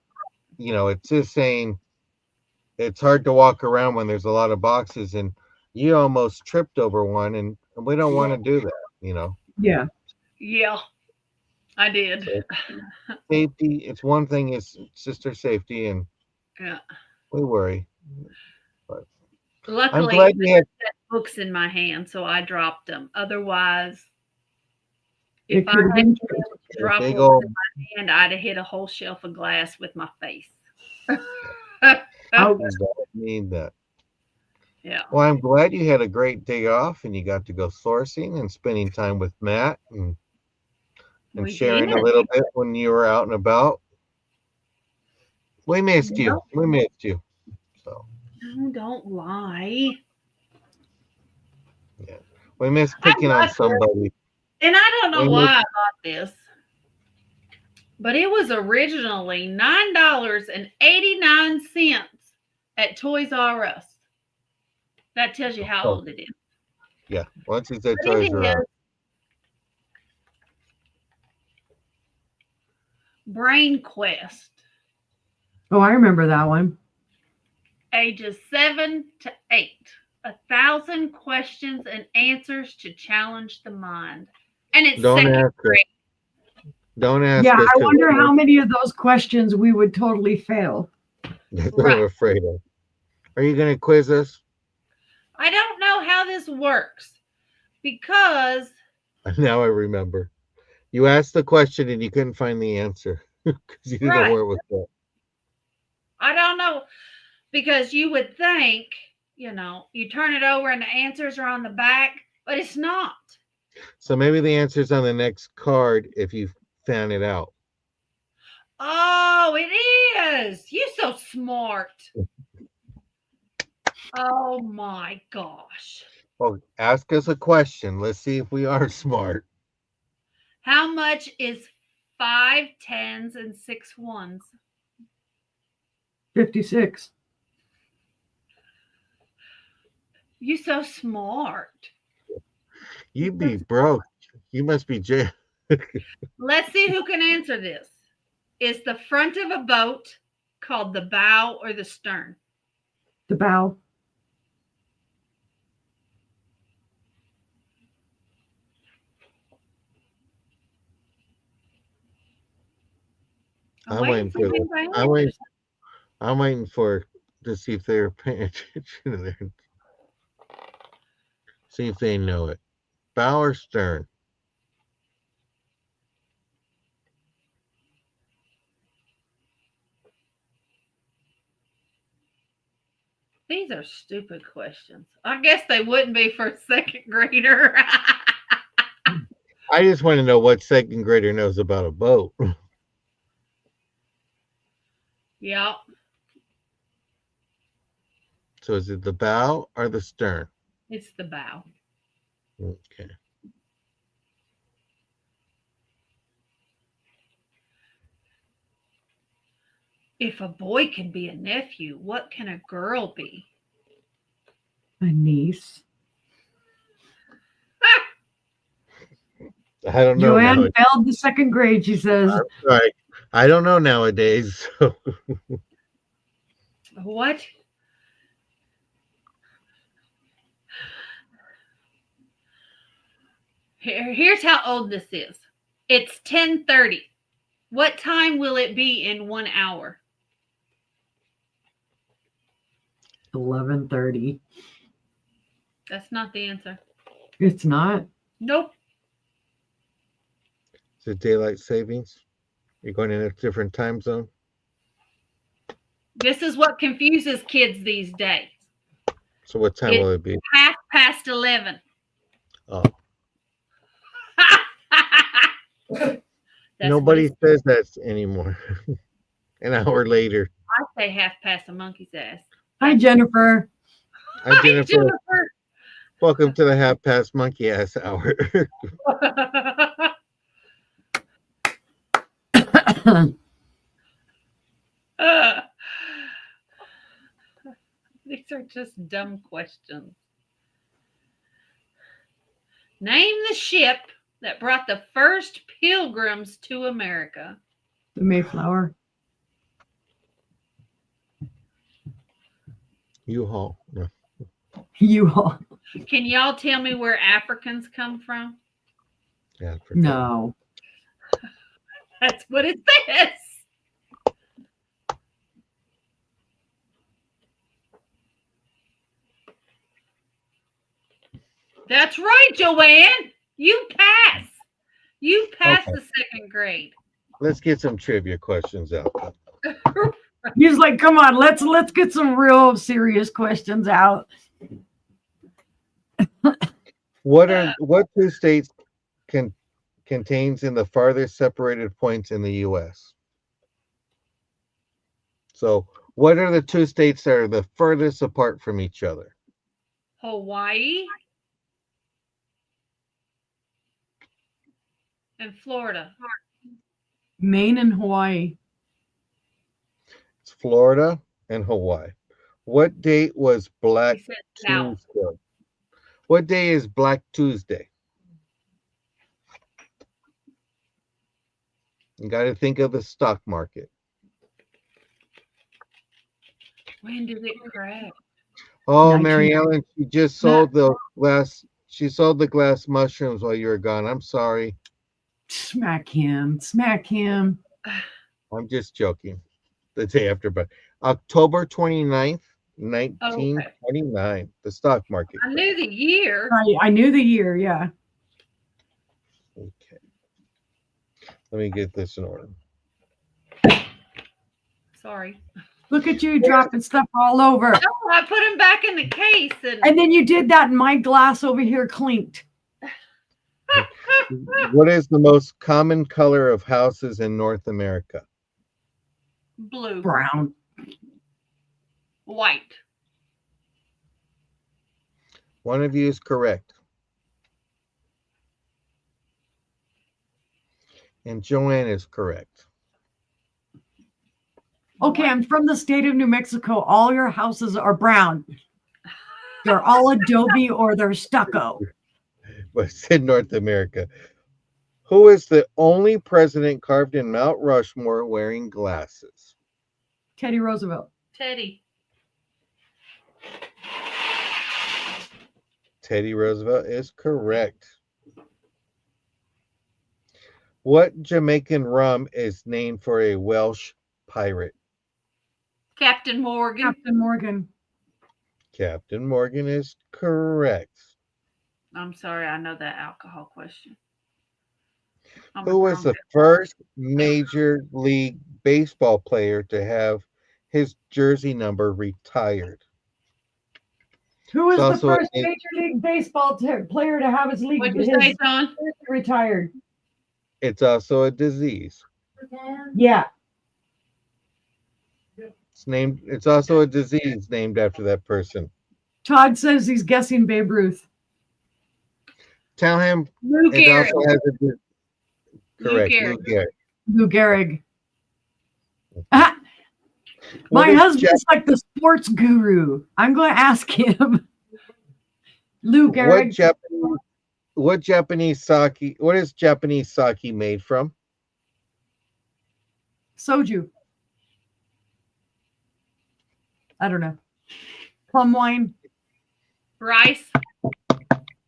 it's just saying it's hard to walk around when there's a lot of boxes and you almost tripped over one, and we don't want to do that. Yeah. Yeah, I did. Safety, it's one thing is sister safety, and Yeah. we worry. I'm Luckily, glad you had books in my hand, so I dropped them. Otherwise, It if I could have had been. to drop big one old in my hand, I'd have hit a whole shelf of glass with my face. Ouch. need that. Yeah. Well, I'm glad you had a great day off and you got to go sourcing and spending time with Matt and We sharing did. a little bit when you were out and about. We missed you. We missed you. So No, don't lie. we missed picking on got this. somebody. And I don't know We why missed- I got this, But it was originally $9.89 at Toys R Us. That tells you how old it is. Yeah. Once it's at But it Toys R Us. is Brain Quest, Oh, I remember that one. ages 7 to 8. 1,000 questions and answers to challenge the mind. And it's Don't second ask grade. it. Don't ask Yeah, us. I 'cause wonder that's how many of those questions we would totally fail. what Right. I'm afraid of. Are you going to quiz us? I don't know how this works because Now I remember. You asked the question and you couldn't find the answer because you didn't know Right. where it was at. I don't know, because you would think, you turn it over and the answers are on the back, but it's not. So maybe the answer's on the next card if you found it out. Oh, it is. You so smart. Oh my gosh. Well, ask us a question. Let's see if we are smart. How much is 5 10s and 6 1s? 56. You so smart. You'd be broke. You must be jail. Let's see who can answer this. Is the front of a boat called the bow or the stern? The bow. I'm I'm waiting waiting to see for if the- anybody I'm waiting- answers. I'm waiting for to see if they're paying attention to their. See if they know it. Bow or stern? These are stupid questions. I guess they wouldn't be for a second grader. I just want to know what second grader knows about a boat. Yeah. So is it the bow or the stern? It's the bow. Okay. If a boy can be a nephew, what can a girl be? A niece. I don't know. Joanne Nowadays. failed the second grade, she says. Right. I don't know nowadays. So. What? Here's how old this is. It's 10:30. What time will it be in 1 hour? 11:30. That's not the answer. It's not. Nope. Is it daylight savings? You're going in a different time zone? This is what confuses kids these days. So what time will it be? 11:30. Oh. That's Nobody what says that anymore. An hour later. I say 1/2 a monkey's ass. Hi, Jennifer. Hi, Jennifer. Jennifer. Welcome to the 1/2 monkey ass hour. These are just dumb questions. Name the ship that brought the first pilgrims to America. The Mayflower. U-Haul. No. U-Haul. Can y'all tell me where Africans come from? Yeah, No. That's what it says. That's right, Joanne. You pass. You pass Okay. the second grade. Let's get some trivia questions out. He's like, come on, let's get some real serious questions out. What two states contains in the farthest separated points in the U.S.? So, what are the two states that are the furthest apart from each other? Hawaii and Florida. Maine and Hawaii. It's Florida and Hawaii. What date was Black He said south. Tuesday? What day is Black Tuesday? You got to think of the stock market. When did it crash? Oh, 19 Mary Ellen, she just sold the glass. She sold the glass mushrooms while you were gone. I'm sorry. Smack him. Smack him. I'm just joking. The day after, but October 29th, 1929, the stock market. I knew the year. I knew the year. Yeah. Okay. Let me get this in order. Sorry. Look at you dropping stuff all over. No, I put him back in the case And then you did that, and my glass over here clinked. What is the most common color of houses in North America? blue, Brown. white. One of you is correct. And Joanne is correct. Okay, I'm from the state of New Mexico. All your houses are brown. They're all adobe or they're stucco. But it's in North America. Who is the only president carved in Mount Rushmore wearing glasses? Teddy Roosevelt. Teddy. Teddy Roosevelt is correct. What Jamaican rum is named for a Welsh pirate? Captain Morgan. Captain Morgan. Captain Morgan is correct. I'm sorry, I know that alcohol question. I'm Who was the drunk. first Major League Baseball player to have his jersey number retired? Who was It's the also first a- Major League Baseball player to have his league What'd you say, his John? jersey retired? It's also a disease. Yeah. It's also a disease named after that person. Todd says he's guessing Babe Ruth. Tell him Lou it Gehrig. also has a correct. Lou Lou Gehrig. Lou Gehrig. Ah, What my is husband's like the sports guru. I'm going to ask him. Lou What Gehrig. What Japanese sake? What is Japanese sake made from? Soju. I don't know. Plum wine. Rice.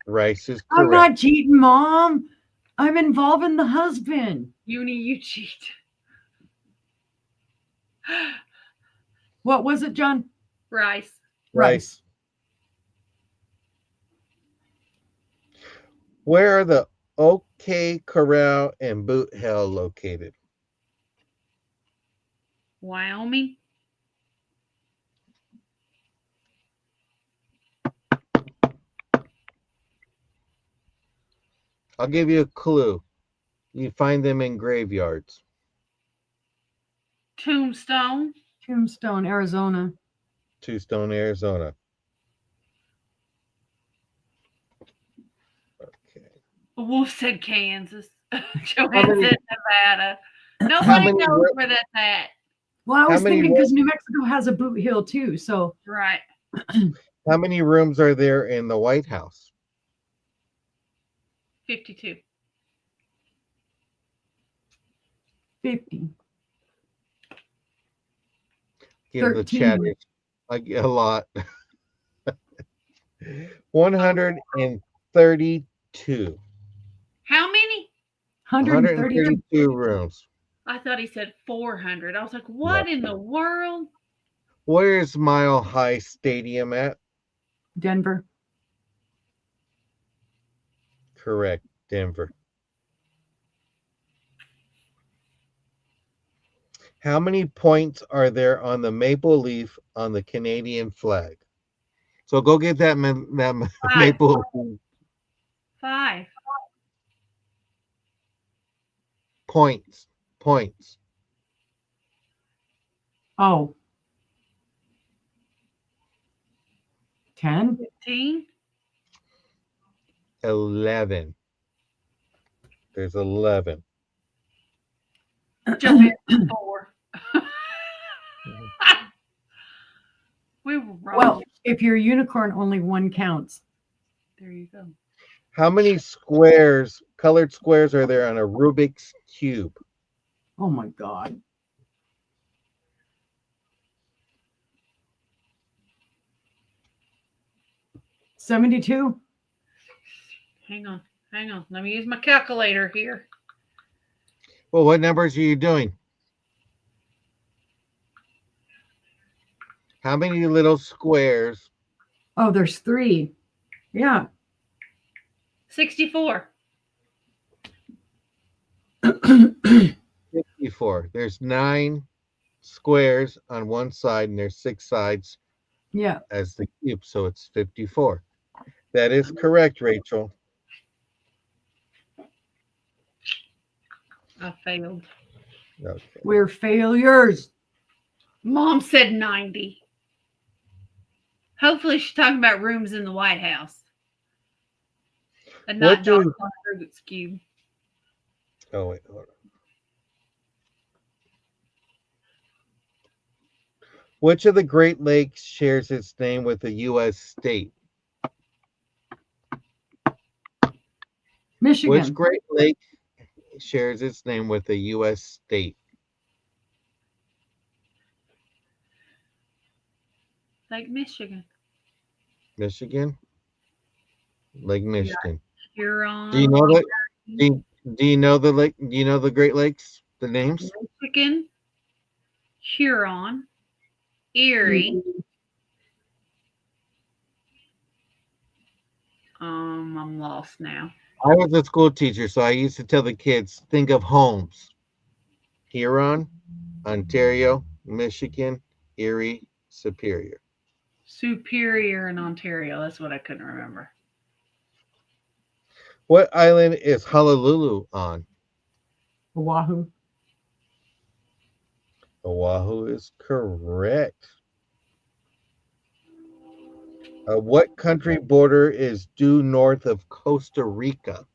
Rice is I'm correct. not cheating, Mom. I'm involving the husband. You cheat. What was it, John? Rice. Rice. Where are the OK Corral and Boot Hill located? Wyoming. I'll give you a clue. You find them in graveyards. Tombstone. Tombstone, Arizona. Tombstone, Arizona. Okay. Wolf said Kansas. Joanne many- said Nevada. Nobody many knows ro- where that's at. Well, I How was many thinking because New Mexico has a boot hill too. So Right. How many rooms are there in the White House? 52. 50. Give the 13. chatters a lot. 132. How many? 132. 132 rooms. I thought he said 400. I was like, what in the world? Where is Mile High Stadium at? Denver. Correct, Denver. How many points are there on the maple leaf on the Canadian flag? So go get that maple leaf. 5. Points. Oh. 10. 15. 11. There's 11. Japan 4. We were wrong. Well, if you're a unicorn, only one counts. There you go. How many squares, colored squares, are there on a Rubik's Cube? Oh my God. $72. Hang on. Let me use my calculator here. Well, what numbers are you doing? How many little squares? Oh, there's 3. Yeah. 64. 54. There's 9 squares on one side, and there's 6 sides Yeah. as the cube, so it's 54. That is correct, Rachel. I failed. Okay. We're failures. Mom said 90. Hopefully she's talking about rooms in the White House. And What not do- Dr. Rubik's Cube. Oh, wait, hold on. Which of the Great Lakes shares its name with a U.S. state? Michigan. Which Great Lake shares its name with a U.S. state? Lake Michigan. Michigan? Lake Michigan. Huron. Do you know that? Do you know the lake? Do you know the Great Lakes? The names? Michigan. Huron. Erie. I'm lost now. I was a school teacher, so I used to tell the kids, think of homes. Huron, Ontario, Michigan, Erie, Superior. Superior in Ontario. That's what I couldn't remember. What island is Honolulu on? Oahu. Oahu is correct. What country border is due north of Costa Rica?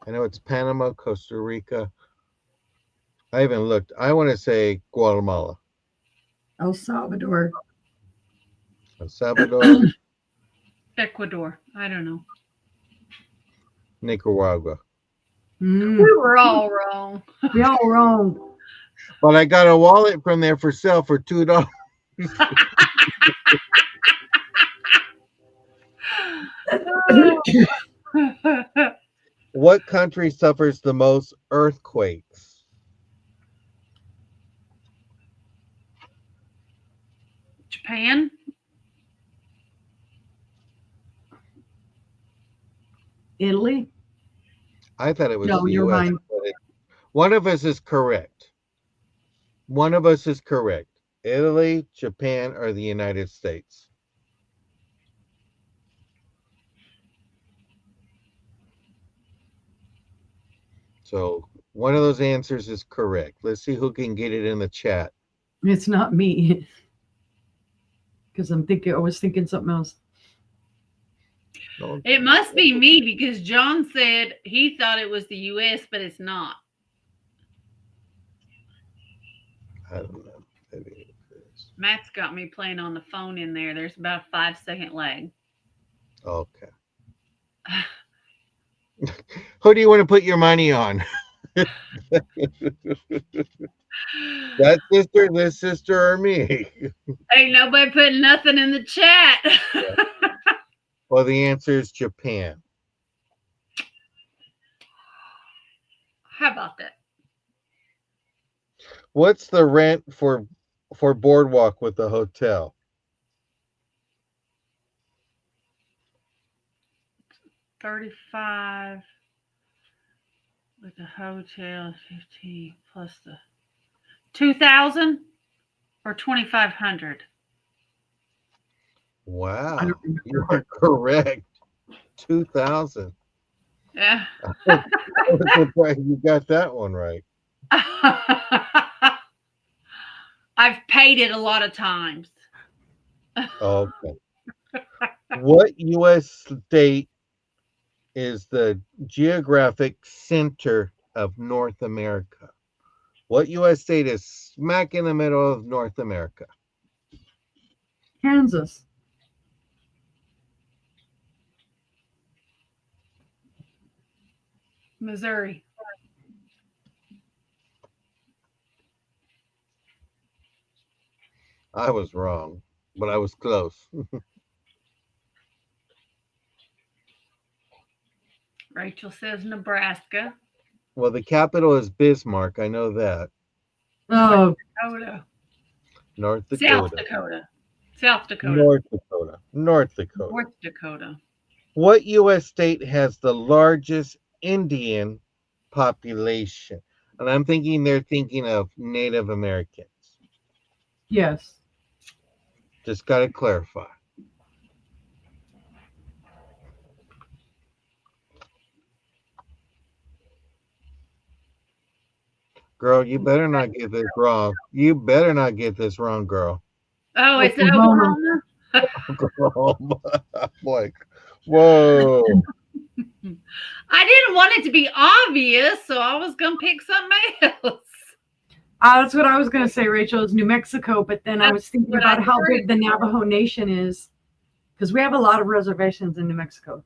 I know it's Panama, Costa Rica. I haven't looked. I want to say Guatemala. El Salvador. El Salvador, Ecuador. I don't know. Nicaragua. Mm, We were all wrong. we all wrong. But I got a wallet from there for sale for $2. What country suffers the most earthquakes? Japan. Italy. I thought it was No, the you're U.S. mine. but one of us is correct. One of us is correct. Italy, Japan, or the United States. So one of those answers is correct. Let's see who can get it in the chat. It's not me. Because I was thinking something else. It must be me because John said he thought it was the U.S., but it's not. I don't know. Maybe it is. Matt's got me playing on the phone in there. There's about a 5-second lag. Okay. Who do you want to put your money on? That sister, this sister, or me? Ain't nobody putting nothing in the chat. Well, the answer is Japan. How about that? What's the rent for Boardwalk with the hotel? $35 with the hotel, 15 plus the 2,000 or 2,500. Wow, I don't remember. you are correct. 2,000. Yeah. I was surprised you got that one right. I've paid it a lot of times. Okay. What U.S. state is the geographic center of North America? What U.S. state is smack in the middle of North America? Kansas. Missouri. I was wrong, but I was close. Rachel says Nebraska. Well, the capital is Bismarck. I know that. Oh, Dakota. North South Dakota. Dakota. South Dakota. North Dakota. North Dakota. North Dakota. What U.S. state has the largest Indian population? And I'm thinking they're thinking of Native Americans. yes. Just got to clarify. Girl, you better not get this wrong. You better not get this wrong, girl. Oh, it's in Oklahoma. Oklahoma? I'm like, whoa. I didn't want it to be obvious, so I was going to pick something else. That's what I was going to say, Rachel, is New Mexico. But then I was thinking what I about how heard. big the Navajo Nation is, because we have a lot of reservations in New Mexico.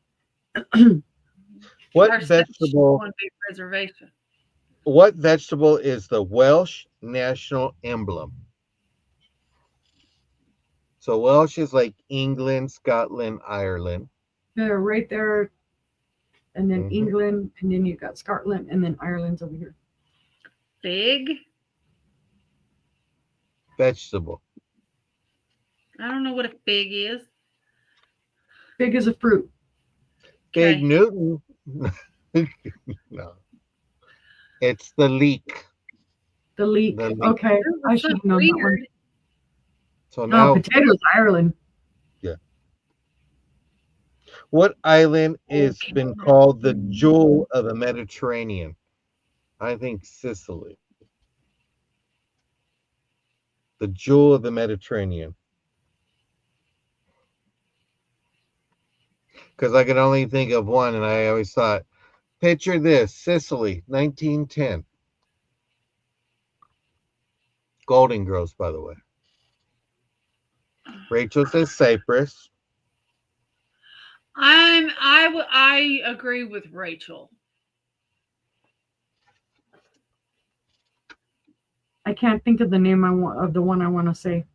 What Our section vegetable? one big reservation. What vegetable is the Welsh national emblem? So Welsh is like England, Scotland, Ireland. They're right there, and then Mhm. England, and then you got Scotland, and then Ireland's over here. Fig? Vegetable. I don't know what a fig is. Fig is a fruit. Big Okay. Newton. No. It's the leek. The leek. The leek. Okay, I That's should have known that one. weird. So No, now, potatoes, Ireland. what island has Okay. been called the jewel of the Mediterranean? I think Sicily. The jewel of the Mediterranean. Because I could only think of one, and I always thought, picture this, Sicily, 1910. Golden Girls, by the way. Rachel says Cyprus. I agree with Rachel. I can't think of the name of the one I want to say.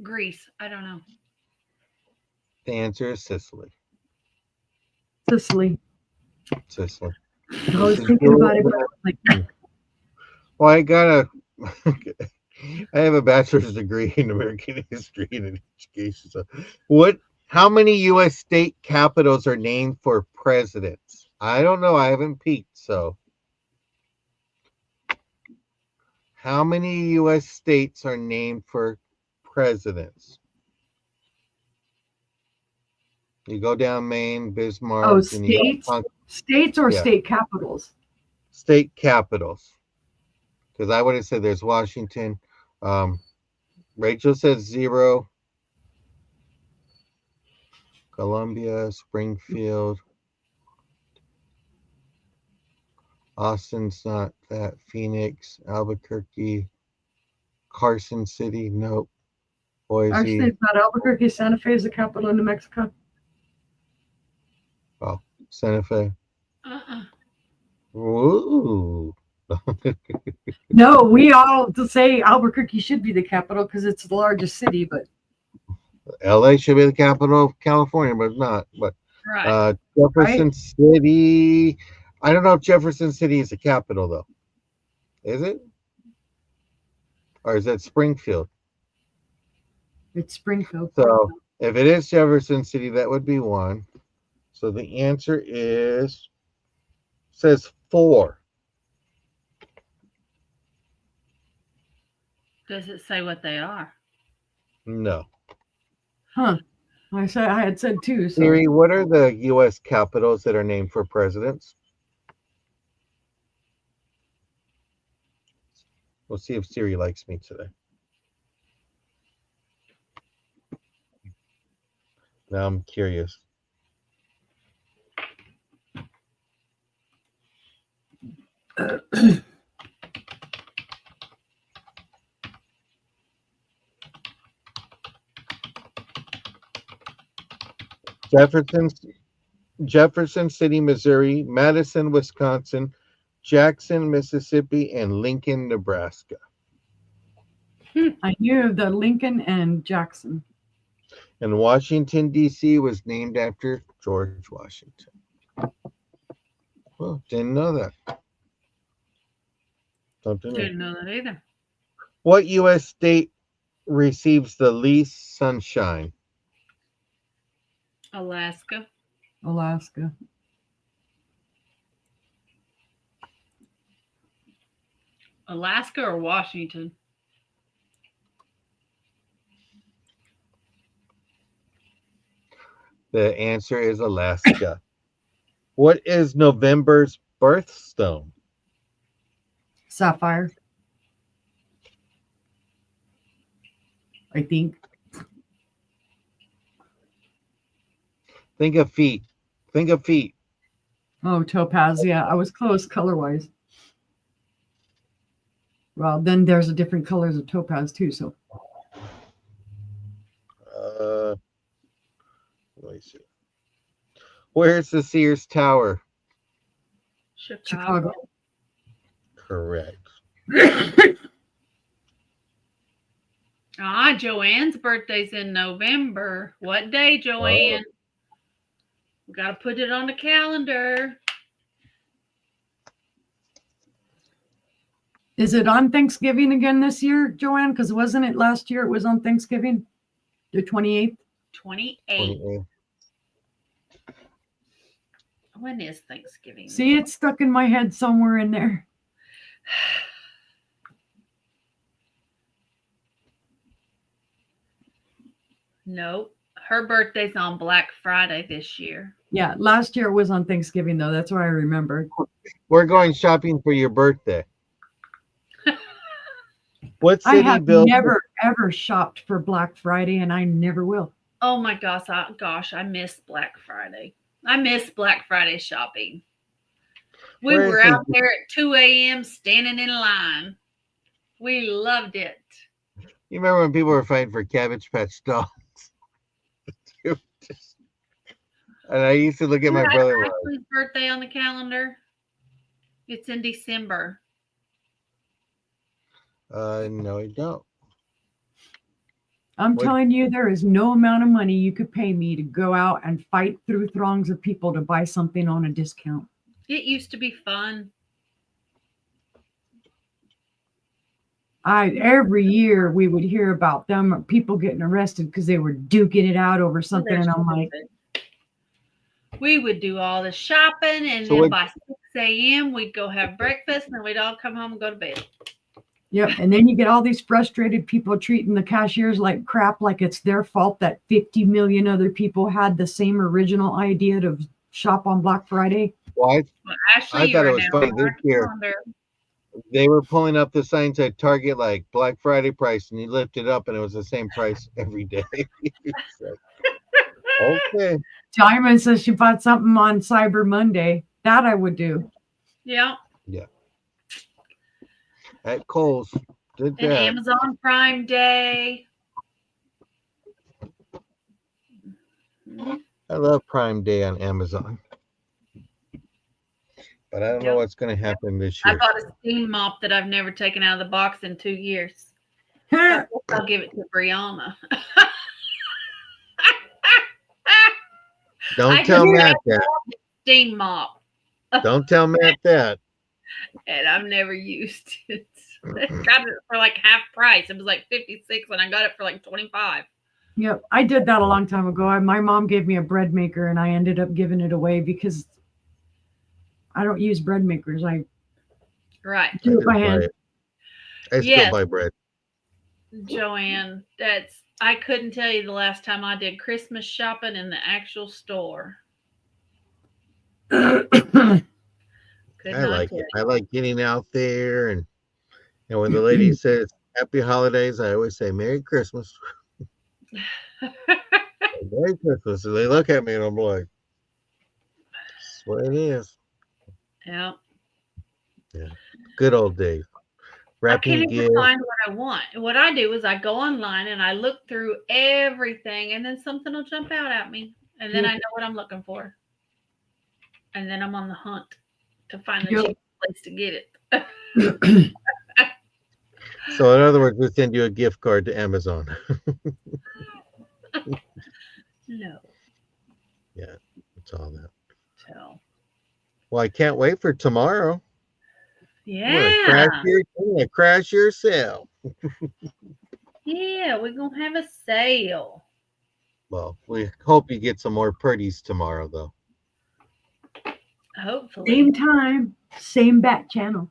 Greece. I don't know. The answer is Sicily. Sicily. Sicily. I was thinking about it, but I was like, Well, I got I have a bachelor's degree in American history and education. So, how many U.S. state capitals are named for presidents? I don't know. I haven't peeked. So, how many U.S. states are named for presidents? You go down Maine, Bismarck, oh, and you states, got states or Yeah. state capitals. state capitals. Because I would have said there's Washington. Rachel says 0. Columbia, Springfield. Austin's not that. Phoenix, Albuquerque, Carson City, nope. Boise, Actually, it's not Albuquerque. Santa Fe is the capital of New Mexico. Santa Fe. Uh-uh. Ooh. No, we all to say Albuquerque should be the capital because it's the largest city, but LA should be the capital of California, but it's not. But Right. Jefferson City. I don't know if Jefferson City is the capital though. Is it? Or is that Springfield? it's Springfield. So if it is Jefferson City, that would be one. So the answer says 4. Does it say what they are? No. Huh. I had said 2. So Siri, what are the U.S. capitals that are named for presidents? We'll see if Siri likes me today. Now I'm curious. Jefferson, Jefferson City, Missouri, Madison, Wisconsin, Jackson, Mississippi, and Lincoln, Nebraska. I knew the Lincoln and Jackson. And Washington, D.C. was named after George Washington. Well, didn't know that. Something new. Didn't know that either. What U.S. state receives the least sunshine? Alaska. Alaska. Alaska or Washington? The answer is Alaska. What is November's birthstone? Sapphire. I think. Think of feet. Think of feet. Oh, topaz. Yeah, I was close color wise. Well, then there's a different colors of topaz too. So Let me see. Where's the Sears Tower? Chicago. Correct. Ah, Joanne's birthday's in November. What day, Joanne? We got to put it on the calendar. is it on Thanksgiving again this year, Joanne? Because wasn't it last year? It was on Thanksgiving, the 28th. 28. When is Thanksgiving? See, it's stuck in my head somewhere in there. Nope. Her birthday's on Black Friday this year. Yeah, last year it was on Thanksgiving though. That's what I remember. We're going shopping for your birthday. What I city have built? never ever shopped for Black Friday, and I never will. Oh my gosh, I miss Black Friday. I miss Black Friday shopping. We Where were is out it? there at 2 a.m. standing in line. We loved it. You remember when people were fighting for Cabbage Patch dolls? And I used to look at my You have brother. like, Ashley's birthday on the calendar. It's in December. No, I don't. I'm What- telling you, there is no amount of money you could pay me to go out and fight through throngs of people to buy something on a discount. It used to be fun. Every year we would hear about them, people getting arrested because they were duking it out over something, and I'm like, We would do all the shopping, and So then what- by 6 a.m. we'd go have breakfast, and then we'd all come home and go to bed. yep. And then you get all these frustrated people treating the cashiers like crap, like it's their fault that 50 million other people had the same original idea to shop on Black Friday. Why? Well, Ashley, I you thought are it was now funny on this our year. calendar. They were pulling up the signs at Target like Black Friday price, and you lift it up, and it was the same price every day. It's like, okay. Diamond says she bought something on Cyber Monday. That I would do. Yeah, At Kohl's, did and that. Amazon Prime Day. I love Prime Day on Amazon. But I don't know Yep. what's going to happen this I year. bought a steam mop that I've never taken out of the box in 2 years. I'll give it to Brianna. Don't I tell just Matt that. Steam mop, Don't tell Matt that. and I've never used it. I got it for like half price. It was like 56, and I got it for like 25. Yep, I did that a long time ago. My mom gave me a bread maker, and I ended up giving it away because I don't use bread makers. I Right, do it by buy hand. it. I still Yes. buy bread. Joanne. I couldn't tell you the last time I did Christmas shopping in the actual store. Could I not like tell it. I like getting out there, and when the lady says Happy Holidays, I always say Merry Christmas. you. Merry Christmas. And they look at me and I'm like, that's what it is. Yeah. Good old days. I Wrapping can't even gifts. find what I want. What I do is I go online and I look through everything, and then something will jump out at me, and then I know what I'm looking for, and then I'm on the hunt to find the Yep. cheapest place to get it. So in other words, we send you a gift card to Amazon. No. That's all that. So Well, I can't wait for tomorrow. yeah. I'm gonna crash your sale. Yeah, we're gonna have a sale. Well, we hope you get some more pretties tomorrow, though. Hopefully. Same time, same bat channel.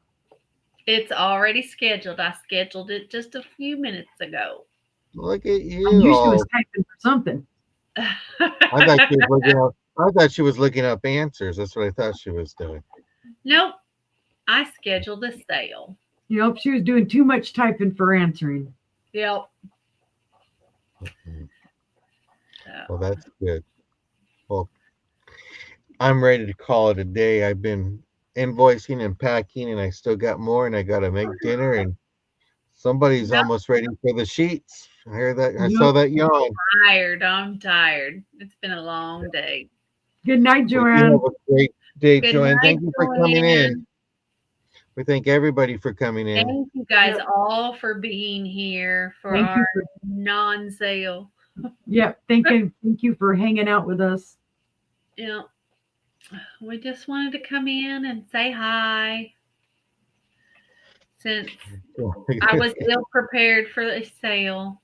It's already scheduled. I scheduled it just a few minutes ago. Look at I you! knew she all- was typing for something. I thought she was looking up answers. That's what I thought she was doing. Nope. I scheduled a sale. Yep, she was doing too much typing for answering. Yep. Mhm. So, Well, that's good. Well, I'm ready to call it a day. I've been invoicing and packing, and I still got more, and I got to make dinner, and somebody's Yep. almost ready for the sheets. I heard that. I Yep. saw that yawn. I'm tired. It's been a long day. Good night, Well, you Joanne. have a great day, Good Joanne. night, Thank you for coming in. Joanne. We thank everybody for coming in. Thank you guys Yep. all for being here for Thank you our for non-sale. thank you for hanging out with us. Yeah. We just wanted to come in and say hi. Since I was ill prepared for the sale.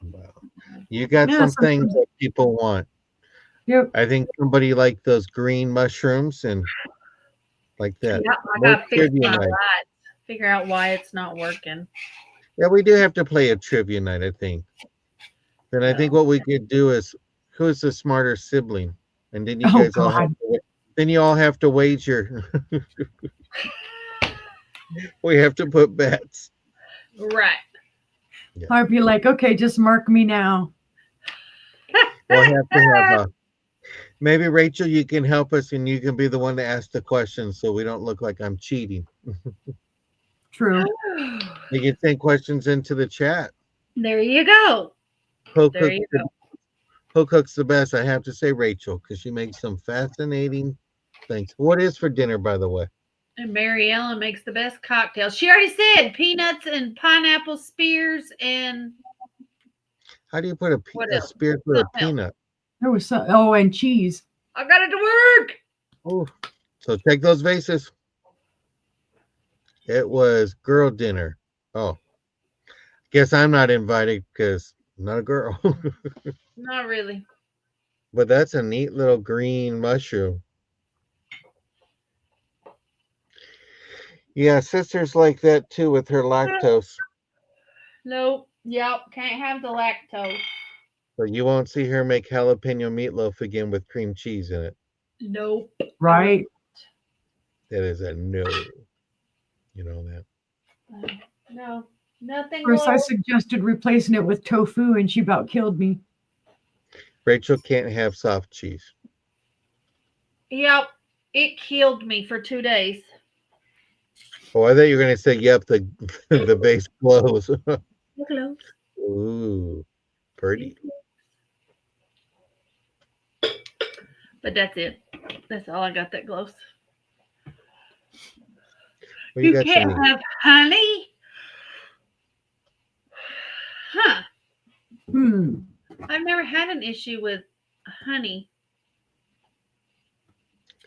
Wow. You got Yeah, some sometimes- things that people want. Yep. I think somebody liked those green mushrooms and like that. Yep, I More gotta fix trivia my night. lights. Figure out why it's not working. Yeah, we do have to play a trivia night, I think. Then I think what we could do is who's the smarter sibling? And then you Oh, guys all have God. then you all have to wager. We have to put bets. Right. I'd be like, okay, just mark me now. We'll have to have maybe Rachel, you can help us and you can be the one to ask the questions so we don't look like I'm cheating. True. You can send questions into the chat. There you go. Who There cooks you the, go. who cooks the best? I have to say Rachel because she makes some fascinating things. What is for dinner, by the way? And Mary Ellen makes the best cocktails. She already said peanuts and pineapple spears and How do you put What a else? spear through a Something else. peanut? There was some, and cheese. I got it to work. Oh, so take those vases. It was girl dinner. Oh, guess I'm not invited because I'm not a girl. Not really. But that's a neat little green mushroom. Yeah, sister's like that too with her lactose. Nope. Yep. Can't have the lactose. So you won't see her make jalapeno meatloaf again with cream cheese in it. Nope. Right. That is a no. You know that. No. Nothing. First, I more. suggested replacing it with tofu, and she about killed me. Rachel can't have soft cheese. Yep. It killed me for 2 days. Oh, I thought you were gonna say, yep, the the base glows. Hello. Ooh, pretty. But that's it. That's all I got that glows. Well, You got can't some- have honey? Huh. I've never had an issue with honey.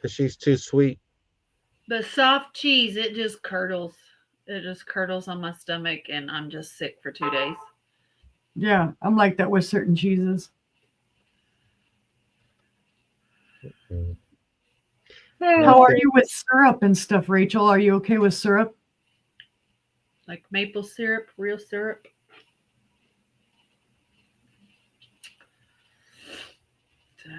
'cause she's too sweet. The soft cheese, it just curdles. It just curdles on my stomach, and I'm just sick for 2 days. Yeah, I'm like that with certain cheeses. Mm. How are you with syrup and stuff, Rachel? Are you okay with syrup? Like maple syrup, real syrup. So,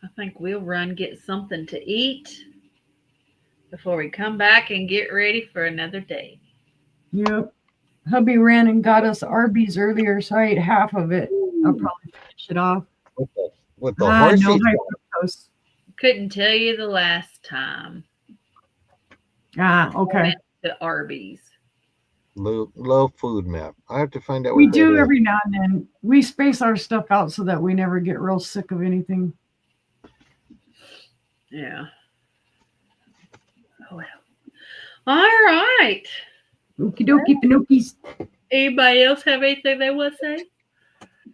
I think we'll run get something to eat before we come back and get ready for another day. Yep. Hubby ran and got us Arby's earlier, so I ate half of it. I'll probably finish it off. With the No horsey high stuff. fructose. Couldn't tell you the last time Okay. to Arby's. Low food map. I have to find out We what that do is. every now and then. We space our stuff out so that we never get real sick of anything. Yeah. Oh, well. All right. Okie dokie, Pinocchies. Anybody else have anything they want to say?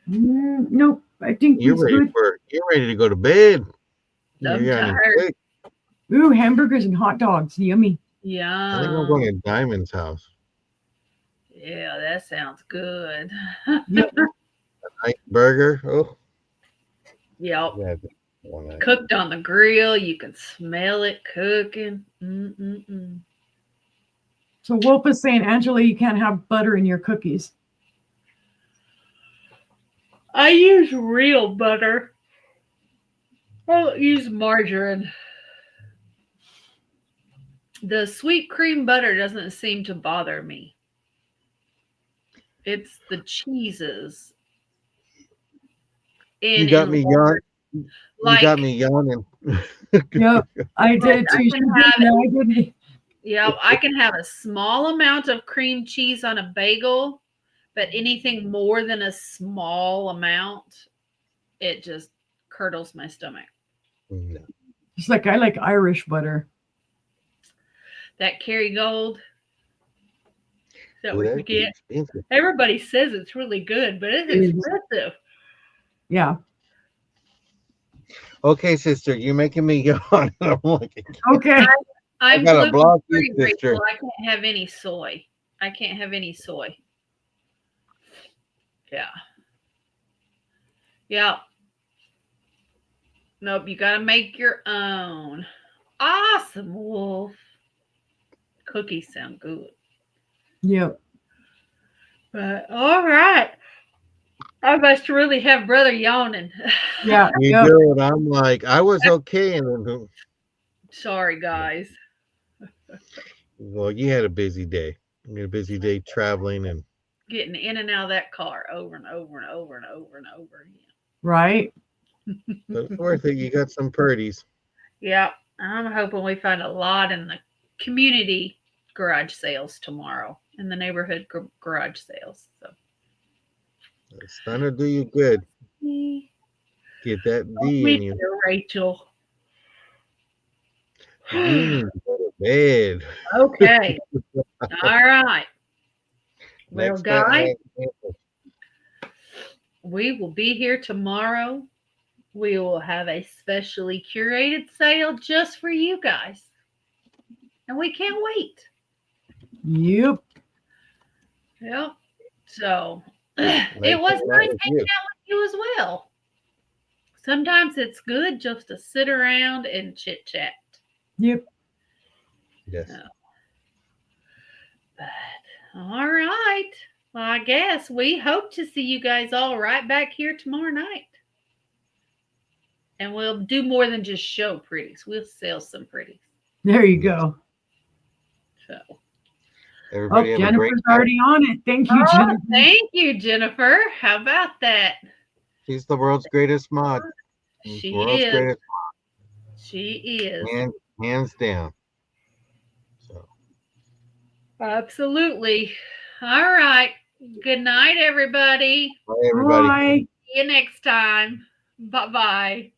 Nope. I think You're it's ready good. you're ready to go to bed. I'm You're on tired. quick. Ooh, hamburgers and hot dogs. Yummy. Yeah. I think I'm going to Diamond's house. Yeah, that sounds good. Yep. Nice burger. Oh, Yep. yeah. One night. Cooked on the grill. You can smell it cooking. Mm-mm-mm. So Wolf is saying, Angela, you can't have butter in your cookies. I use real butter. I don't use margarine. The sweet cream butter doesn't seem to bother me. It's the cheeses. You got me yawn. You got me yawning. Yep. I did it I too. can have No, I didn't. Yeah, I can have a small amount of cream cheese on a bagel, but anything more than a small amount, it just curdles my stomach. No. It's like I like Irish butter. That Kerrygold that Ooh, we that'd be get. expensive. Everybody says it's really good, but it's It is. expensive. Yeah. Okay, sister, you're making me yawn. I'm like, Okay. I'm gotta block you, gluten-free, sister. Rachel. I can't have any soy. I can't have any soy. Yeah. Yeah. Nope, you gotta make your own. Awesome, Wolf. Cookies sound good. Yep. But all right. I must really have brother yawning. Yeah. you Yep. do it. I'm like, I was okay, and then, Sorry, guys. well, you had a busy day. You had a busy day traveling, and Getting in and out of that car over and over and over and over and over again. Right. but it's worth it. You got some purdies. Yeah, I'm hoping we find a lot in the community garage sales tomorrow, in the neighborhood garage sales. So It's gonna do you good. Get that D me in you. too, Rachel. You need to go to bed. Okay. All right. Well, Next time, guys, we will be here tomorrow. We will have a specially curated sale just for you guys. And we can't wait. Yep. Yep. So Nice it was hanging out nice with hanging you. out with you as well. Sometimes it's good just to sit around and chit chat. Yep. Yes. But all right. Well, I guess we hope to see you guys all right back here tomorrow night. And we'll do more than just show pretties. We'll sell some pretties. There you go. So Everybody have a great Jennifer's night. already on it. Thank you, oh, Jennifer. thank you, Jennifer. How about that? She's the world's greatest mod. She World's is. greatest, She is. hands down. So, Absolutely. All right. Good night, everybody. bye, everybody. Bye. See you next time. Bye-bye.